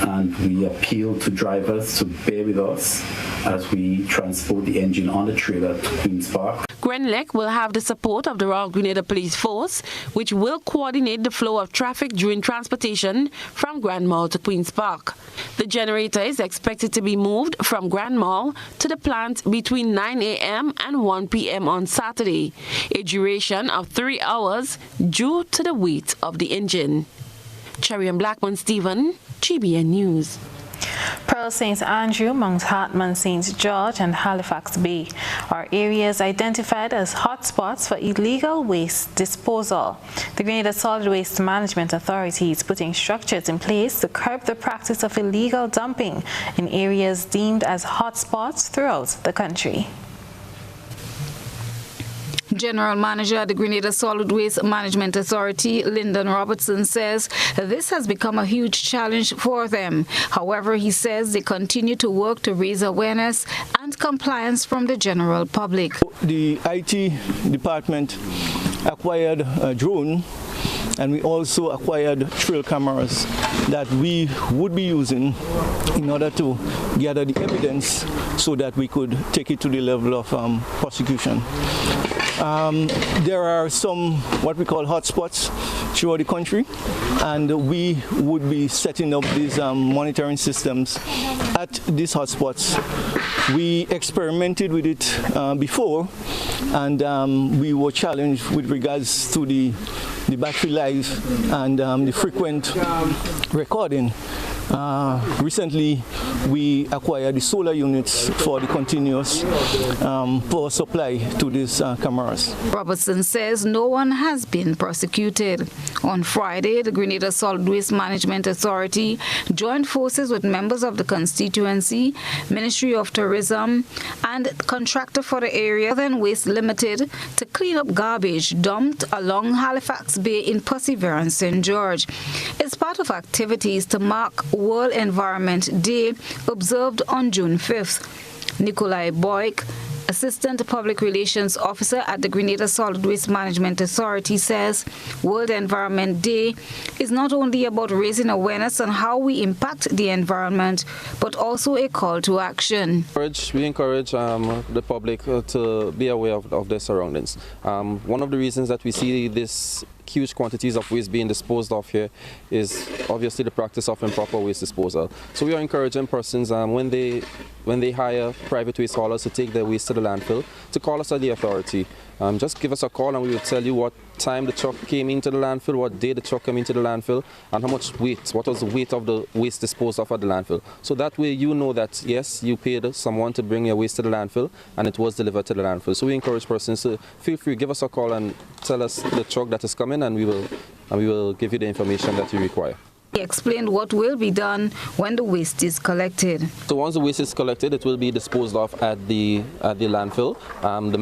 and we appeal to drivers to bear with us as we transport the engine on the trailer to Queen's Park. Grenlec will have the support of the Royal Grenada Police Force, which will coordinate the flow of traffic during transportation from Grand Mall to Queen's Park. The generator is expected to be moved from Grand Mall to the plant between 9 a.m. and 1 p.m. on Saturday, a duration of 3 hours due to the weight of the engine. Cherry and Blackman Stephen, GBN News. Pearl St. Andrew, Mount Hartman, St. George and Halifax Bay are areas identified as hotspots for illegal waste disposal. The Grenada Solid Waste Management Authority is putting structures in place to curb the practice of illegal dumping in areas deemed as hotspots throughout the country. General Manager at the Grenada Solid Waste Management Authority, Lyndon Robertson, says this has become a huge challenge for them. However, he says they continue to work to raise awareness and compliance from the general public. The IT department acquired a drone, and we also acquired trail cameras that we would be using in order to gather the evidence so that we could take it to the level of prosecution. There are some what we call hotspots throughout the country, and we would be setting up these monitoring systems at these hotspots. We experimented with it before, and we were challenged with regards to the battery life and the frequent recording. Recently, we acquired the solar units for the continuous power supply to these cameras. Robertson says no one has been prosecuted. On Friday, the Grenada Solid Waste Management Authority joined forces with members of the constituency, Ministry of Tourism, and contractor for the area, Northern Waste Limited, to clean up garbage dumped along Halifax Bay in Perseverance, St. George. It's part of activities to mark World Environment Day observed on June 5th. Nikolai Boyk, Assistant Public Relations Officer at the Grenada Solid Waste Management Authority, says World Environment Day is not only about raising awareness on how we impact the environment, but also a call to action. We encourage the public to be aware of their surroundings. One of the reasons that we see this huge quantities of waste being disposed of here is obviously the practice of improper waste disposal. So we are encouraging persons when they hire private waste haulers to take their waste to the landfill to call us at the authority. Just give us a call and we will tell you what time the truck came into the landfill, what day the truck came into the landfill, and how much weight, what was the weight of the waste disposed of at the landfill. So that way you know that yes, you paid someone to bring your waste to the landfill and it was delivered to the landfill. So we encourage persons to feel free, give us a call and tell us the truck that is coming, and we will give you the information that you require. He explained what will be done when the waste is collected. So once the waste is collected, it will be disposed of at the landfill. The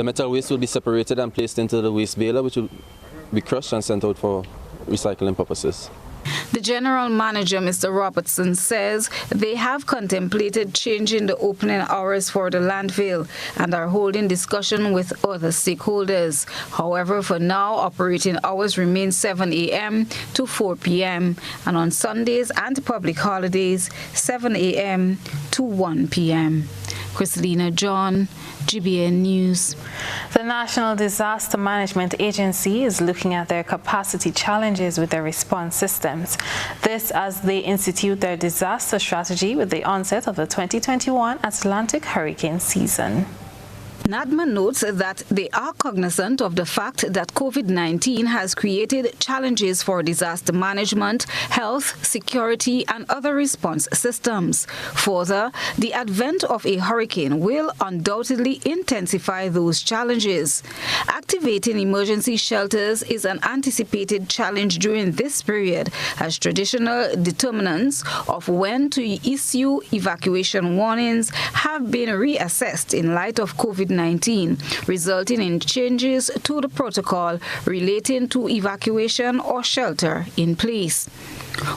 metal waste will be separated and placed into the waste baler, which will be crushed and sent out for recycling purposes. The General Manager, Mr. Robertson, says they have contemplated changing the opening hours for the landfill and are holding discussion with other stakeholders. However, for now, operating hours remain 7 a.m. to 4 p.m. and on Sundays and public holidays, 7 a.m. to 1 p.m. Christelina John, GBN News. The National Disaster Management Agency is looking at their capacity challenges with their response systems. This as they institute their disaster strategy with the onset of the 2021 Atlantic hurricane season. NADMA notes that they are cognizant of the fact that COVID-19 has created challenges for disaster management, health, security, and other response systems. Further, the advent of a hurricane will undoubtedly intensify those challenges. Activating emergency shelters is an anticipated challenge during this period, as traditional determinants of when to issue evacuation warnings have been reassessed in light of COVID-19, resulting in changes to the protocol relating to evacuation or shelter in place.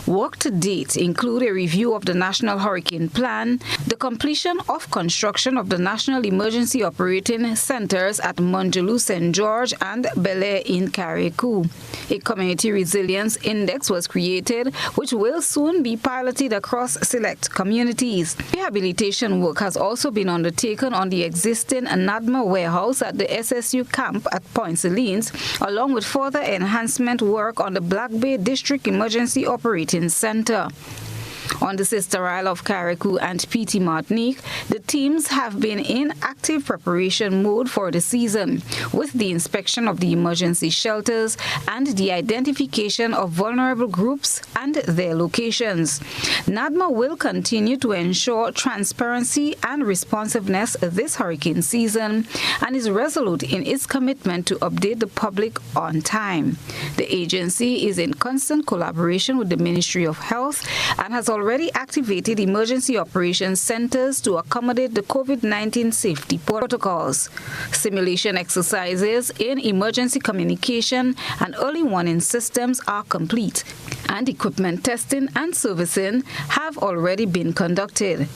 Work to date include a review of the National Hurricane Plan, the completion of construction of the National Emergency Operating Centers at Monjaloo, St. George, and Bel Air in Carriacou. A Community Resilience Index was created, which will soon be piloted across select communities. Rehabilitation work has also been undertaken on the existing NADMA warehouse at the SSU camp at Point Salines, along with further enhancement work on the Black Bay District Emergency Operating Center. On the sister isle of Carriacou and PT Martinique, the teams have been in active preparation mode for the season, with the inspection of the emergency shelters and the identification of vulnerable groups and their locations. NADMA will continue to ensure transparency and responsiveness this hurricane season and is resolute in its commitment to update the public on time. The agency is in constant collaboration with the Ministry of Health and has already activated emergency operations centers to accommodate the COVID-19 safety protocols. Simulation exercises in emergency communication and early warning systems are complete, and equipment testing and servicing have already been conducted.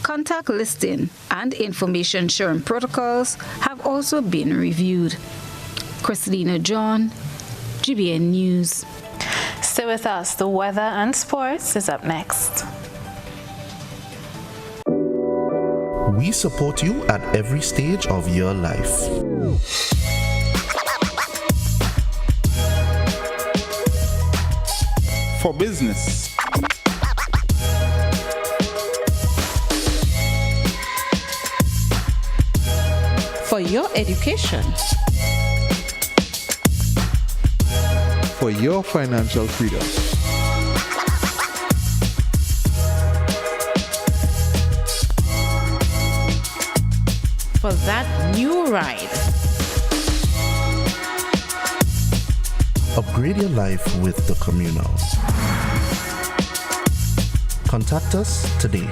Contact listing and information sharing protocols have also been reviewed. Christina John, GBN News. Stay with us. The weather and sports is up next. We support you at every stage of your life. For business, For your education, for your financial freedom. for that new ride. Upgrade your life with the Communal. Contact us today.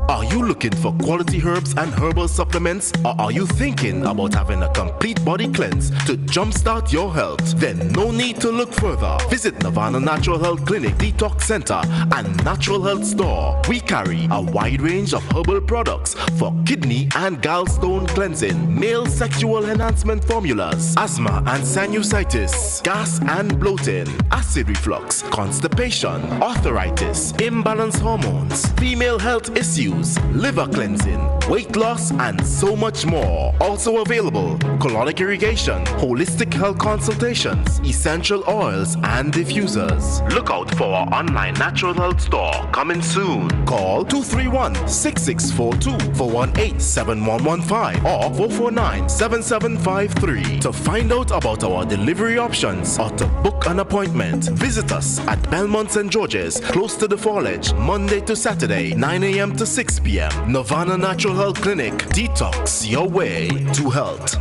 Are you looking for quality herbs and herbal supplements, or are you thinking about having a complete body cleanse to jumpstart your health? Then no need to look further. Visit Nirvana Natural Health Clinic, Detox Center, and Natural Health Store. We carry a wide range of herbal products for kidney and gallstone cleansing, male sexual enhancement formulas, asthma and sinusitis, gas and bloating, acid reflux, constipation, arthritis, imbalanced hormones, female health issues, liver cleansing, weight loss, and so much more. Also available, colonic irrigation, holistic health consultations, essential oils, and diffusers. Look out for our online natural health store coming soon. Call 231-6642 418-7115 or 449-7753 to find out about our delivery options or to book an appointment. Visit us at Belmont St. George's, close to the Foliage, Monday to Saturday, 9 a.m. to 6 p.m. Nirvana Natural Health Clinic. Detox your way to health.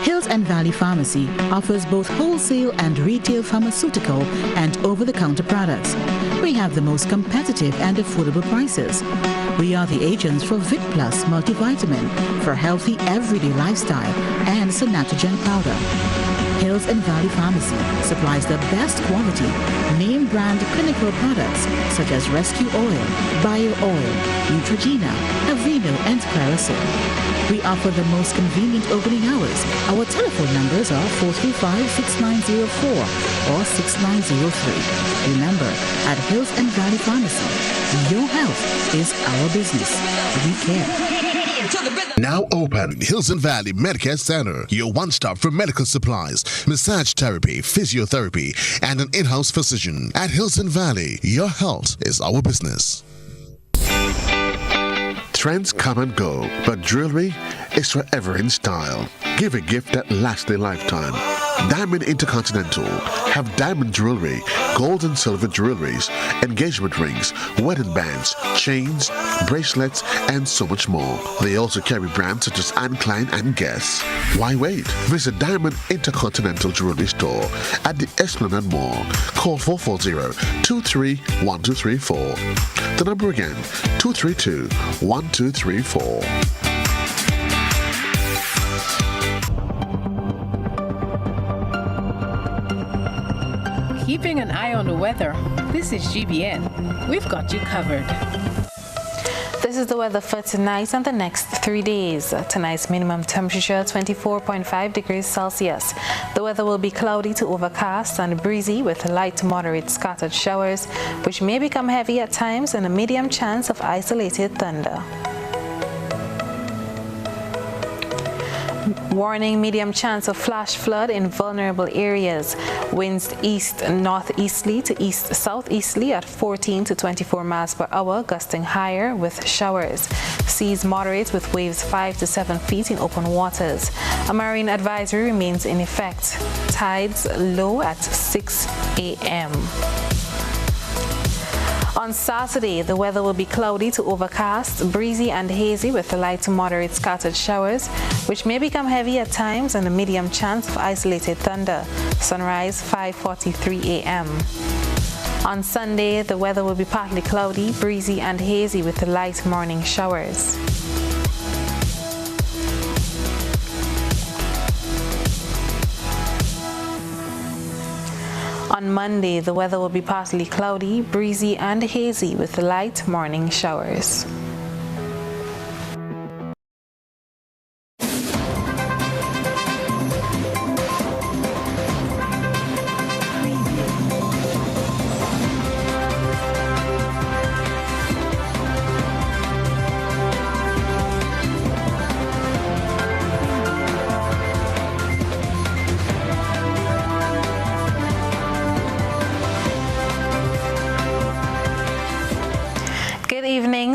Hills and Valley Pharmacy offers both wholesale and retail pharmaceutical and over-the-counter products. We have the most competitive and affordable prices. We are the agents for Vit Plus multivitamin for healthy everyday lifestyle and Sanatogen powder. Hills and Valley Pharmacy supplies the best quality, name brand clinical products such as Rescue Oil, Bio Oil, Neutrogena, Aveeno, and Clarisil. We offer the most convenient opening hours. Our telephone numbers are 435-6904 or 6903. Remember, at Hills and Valley Pharmacy, your health is our business. We care. Now open, Hilton Valley Medicare Center, your one-stop for medical supplies, massage therapy, physiotherapy, and an in-house physician. At Hilton Valley, your health is our business. Trends come and go, but jewelry is forever in style. Give a gift that lasts a lifetime. Diamond Intercontinental have diamond jewelry, gold and silver jewelries, engagement rings, wedding bands, chains, bracelets, and so much more. They also carry brands such as Anne Klein and Guess. Why wait? Visit Diamond Intercontinental Jewelry Store at the Esplanade Mall. Call 440-231234. The number again, 232-1234. Keeping an eye on the weather, this is GBN. We've got you covered. This is the weather for tonight and the next 3 days. Tonight's minimum temperature 24.5 degrees Celsius. The weather will be cloudy to overcast and breezy with light to moderate scattered showers, which may become heavy at times and a medium chance of isolated thunder. Warning, medium chance of flash flood in vulnerable areas. Winds east-northeasterly to east-southeasterly at 14 to 24 miles per hour, gusting higher with showers. Seas moderate with waves 5 to 7 feet in open waters. A marine advisory remains in effect. Tides low at 6 a.m. On Saturday, the weather will be cloudy to overcast, breezy and hazy with light to moderate scattered showers, which may become heavy at times and a medium chance of isolated thunder. Sunrise 5:43 a.m. On Sunday, the weather will be partly cloudy, breezy and hazy with light morning showers. On Monday, the weather will be partly cloudy, breezy and hazy with light morning showers.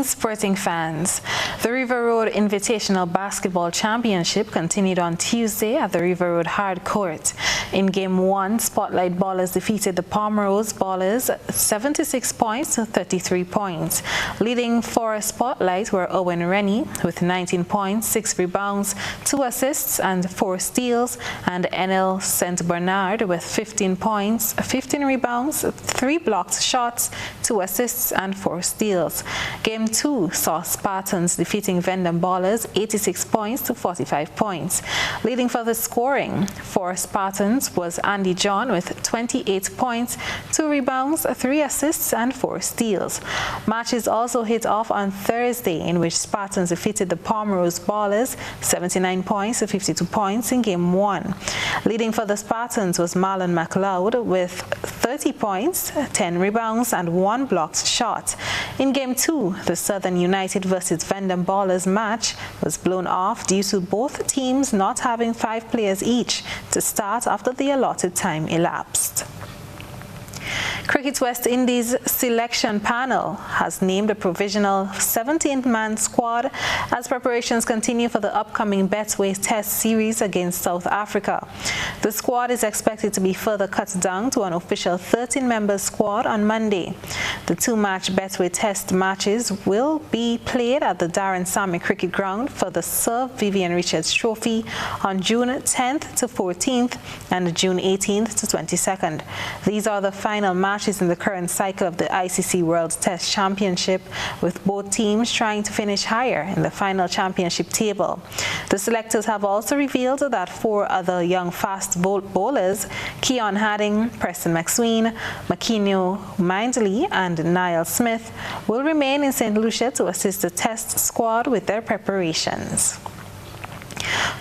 Sporting fans, the River Road Invitational Basketball Championship continued on Tuesday at the River Road Hard Court. In Game 1, Spotlight Ballers defeated the Palmerose Ballers 76 points to 33 points. Leading for Spotlight were Owen Rennie with 19 points, 6 rebounds, 2 assists and 4 steals, and NL St. Bernard with 15 points, 15 rebounds, 3 blocked shots, 2 assists and 4 steals. Game 2 saw Spartans defeating Vendham Ballers 86 points to 45 points. Leading for the scoring for Spartans was Andy John with 28 points, 2 rebounds, 3 assists and 4 steals. Matches also hit off on Thursday, in which Spartans defeated the Palmerose Ballers 79 points to 52 points in Game 1. Leading for the Spartans was Marlon McLeod with 30 points, 10 rebounds and 1 blocked shot. In Game 2, the Southern United versus Vendham Ballers match was blown off due to both teams not having 5 players each to start after the allotted time elapsed. Cricket West Indies selection panel has named a provisional 17-man squad as preparations continue for the upcoming Betway Test series against South Africa. The squad is expected to be further cut down to an official 13-member squad on Monday. The 2-match Betway Test matches will be played at the Darren Sammy Cricket Ground for the Sir Vivian Richards Trophy on June 10th to 14th and June 18th to 22nd. These are the final matches in the current cycle of the ICC World Test Championship, with both teams trying to finish higher in the final championship table. The selectors have also revealed that 4 other young fast bowlers, Keon Harding, Preston McSween, Makinyo Mindley and Niall Smith, will remain in St. Lucia to assist the test squad with their preparations.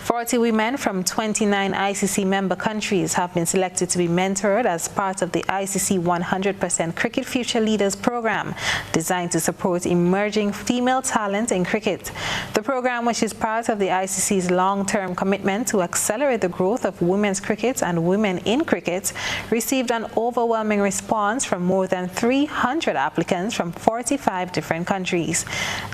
For 40 women from 29 ICC member countries have been selected to be mentored as part of the ICC 100% Cricket Future Leaders program, designed to support emerging female talent in cricket. The program, which is part of the ICC's long-term commitment to accelerate the growth of women's cricket and women in cricket, received an overwhelming response from more than 300 applicants from 45 different countries.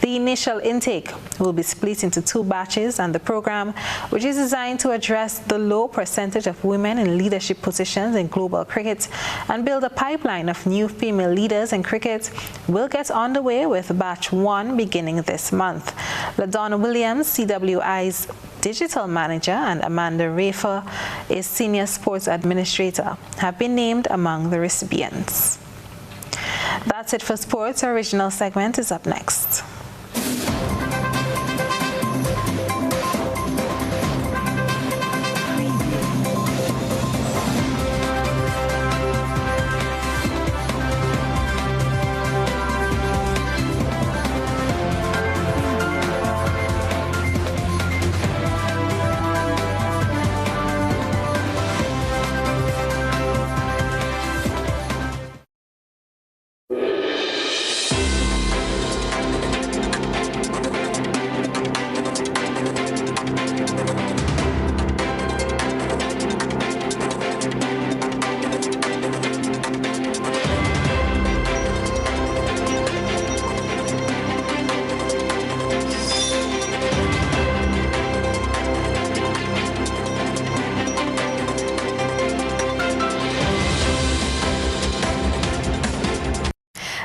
The initial intake will be split into 2 batches, and the program, which is designed to address the low percentage of women in leadership positions in global cricket and build a pipeline of new female leaders in cricket, will get underway with batch 1 beginning this month. LaDonna Williams, CWI's digital manager, and Amanda Rafer, a senior sports administrator, have been named among the recipients. That's it for sports. Our original segment is up next.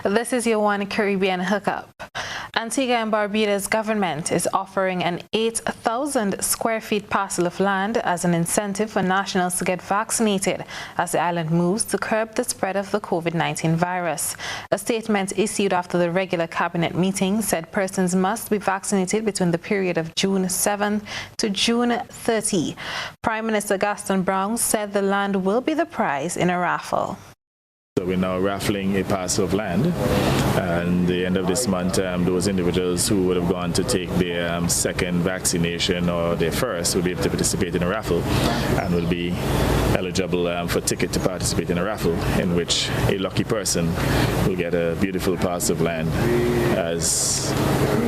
This is your One Caribbean hookup. Antigua and Barbuda's government is offering an 8,000 square feet parcel of land as an incentive for nationals to get vaccinated as the island moves to curb the spread of the COVID-19 virus. A statement issued after the regular cabinet meeting said persons must be vaccinated between the period of June 7 to June 30. Prime Minister Gaston Brown said the land will be the prize in a raffle. So we're now raffling a parcel of land, and at the end of this month, those individuals who would have gone to take their second vaccination or their first will be able to participate in a raffle and will be eligible for ticket to participate in a raffle, in which a lucky person will get a beautiful parcel of land as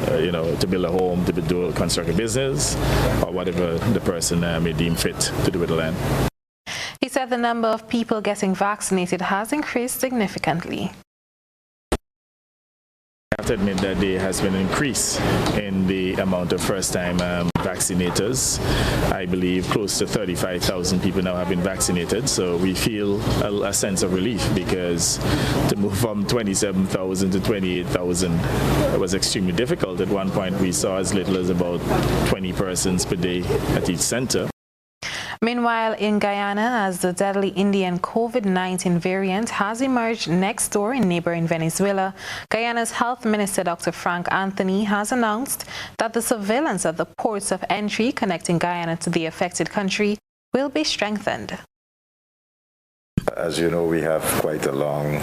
to build a home, to do construct a business, or whatever the person may deem fit to do with the land. He said the number of people getting vaccinated has increased significantly. I have to admit that there has been an increase in the amount of first-time vaccinators. I believe close to 35,000 people now have been vaccinated, so we feel a sense of relief, because to move from 27,000 to 28,000 was extremely difficult. At one point we saw as little as about 20 persons per day at each center. Meanwhile, in Guyana, as the deadly Indian COVID-19 variant has emerged next door in neighboring Venezuela, Guyana's Health Minister Dr. Frank Anthony has announced that the surveillance at the ports of entry connecting Guyana to the affected country will be strengthened. As you know, we have quite a long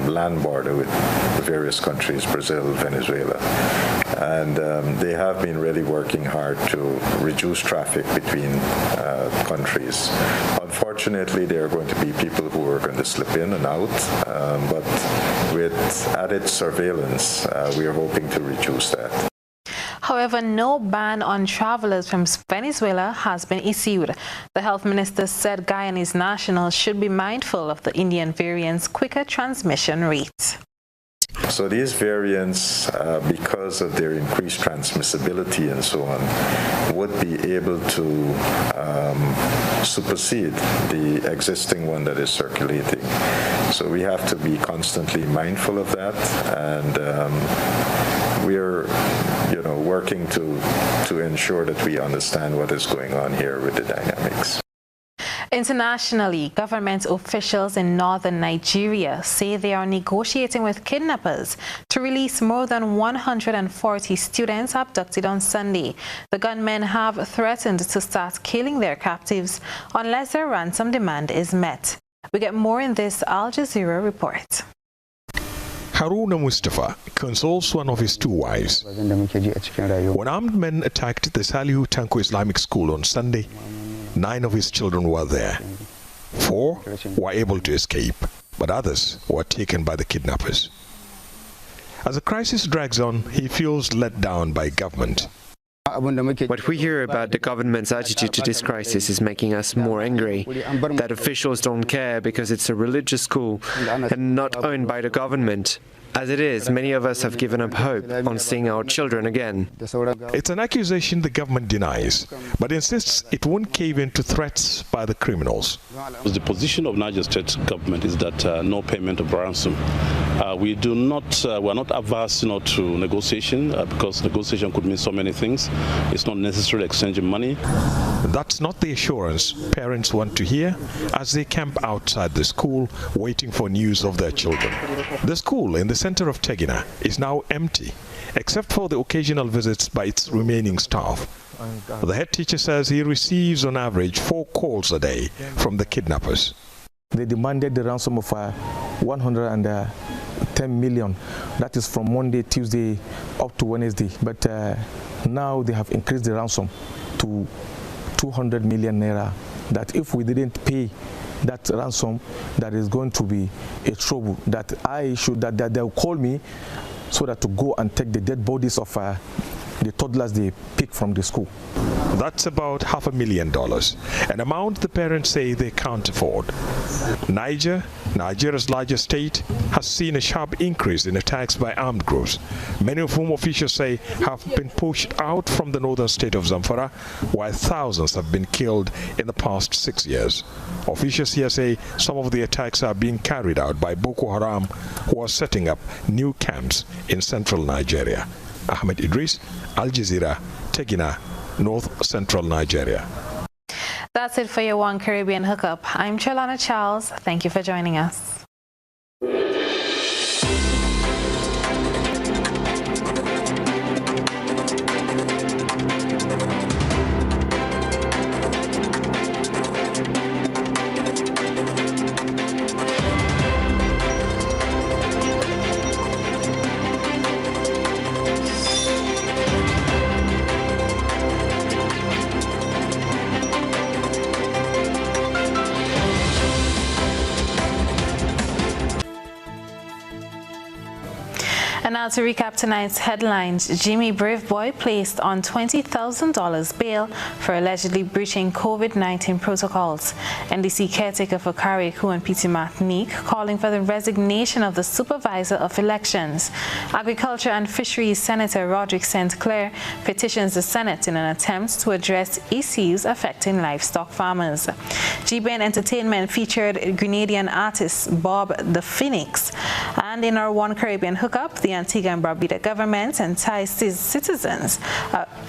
land border with the various countries, Brazil, Venezuela, and they have been really working hard to reduce traffic between countries. Unfortunately, there are going to be people who are going to slip in and out, but with added surveillance, we are hoping to reduce that. However, no ban on travelers from Venezuela has been issued. The health minister said Guyanese nationals should be mindful of the Indian variant's quicker transmission rate. So these variants, because of their increased transmissibility and so on, would be able to supersede the existing one that is circulating. So we have to be constantly mindful of that, and we're working to ensure that we understand what is going on here with the dynamics. Internationally, government officials in northern Nigeria say they are negotiating with kidnappers to release more than 140 students abducted on Sunday. The gunmen have threatened to start killing their captives unless their ransom demand is met. We get more in this Al Jazeera report. Haruna Mustafa consoles one of his two wives. When armed men attacked the Salihu Tanko Islamic School on Sunday, 9 of his children were there. 4 were able to escape, but others were taken by the kidnappers. As the crisis drags on, he feels let down by government. What we hear about the government's attitude to this crisis is making us more angry. That officials don't care because it's a religious school and not owned by the government. As it is, many of us have given up hope on seeing our children again. It's an accusation the government denies, but insists it won't cave in to threats by the criminals. The position of Niger State government is that no payment of ransom. We're not averse to negotiation because negotiation could mean so many things. It's not necessarily exchanging money. That's not the assurance parents want to hear as they camp outside the school waiting for news of their children. The school in the center of Tegina is now empty, except for the occasional visits by its remaining staff. The head teacher says he receives on average 4 calls a day from the kidnappers. They demanded the ransom of 110 million. That is from Monday, Tuesday up to Wednesday. But now they have increased the ransom to 200 million naira. That if we didn't pay that ransom, that is going to be a trouble. That they'll call me so that to go and take the dead bodies of the toddlers they picked from the school. That's about $500,000, an amount the parents say they can't afford. Nigeria's largest state, has seen a sharp increase in attacks by armed groups, many of whom officials say have been pushed out from the northern state of Zamfara, while thousands have been killed in the past 6 years. Officials here say some of the attacks are being carried out by Boko Haram, who are setting up new camps in central Nigeria. Ahmed Idris, Al Jazeera, Tegina, North Central Nigeria. That's it for your One Caribbean Hookup. I'm Trellona Charles. Thank you for joining us. And now to recap tonight's headlines. Jimmy Braveboy placed on $20,000 bail for allegedly breaching COVID-19 protocols. NDC caretaker for Kariku and Peter Martinique calling for the resignation of the supervisor of elections. Agriculture and Fisheries Senator Roderick St. Clair petitions the Senate in an attempt to address issues affecting livestock farmers. GBN Entertainment featured Grenadian artist Bob the Phoenix. And in our One Caribbean Hookup, the Antigua and Barbuda government enticed citizens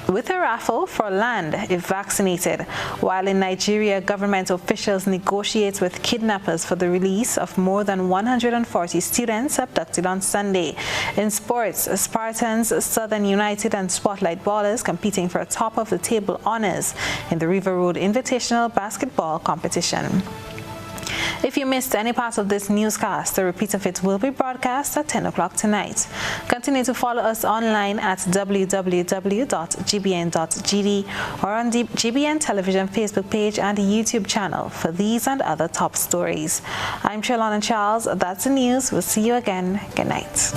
with a raffle for land if vaccinated, while in Nigeria, government officials negotiate with kidnappers for the release of more than 140 students abducted on Sunday. In sports, Spartans, Southern United and Spotlight Ballers competing for top-of-the-table honors in the River Road Invitational Basketball Competition. If you missed any part of this newscast, a repeat of it will be broadcast at 10 o'clock tonight. Continue to follow us online at www.gbn.gd or on the GBN Television Facebook page and YouTube channel for these and other top stories. I'm Trellona Charles. That's the news. We'll see you again. Good night.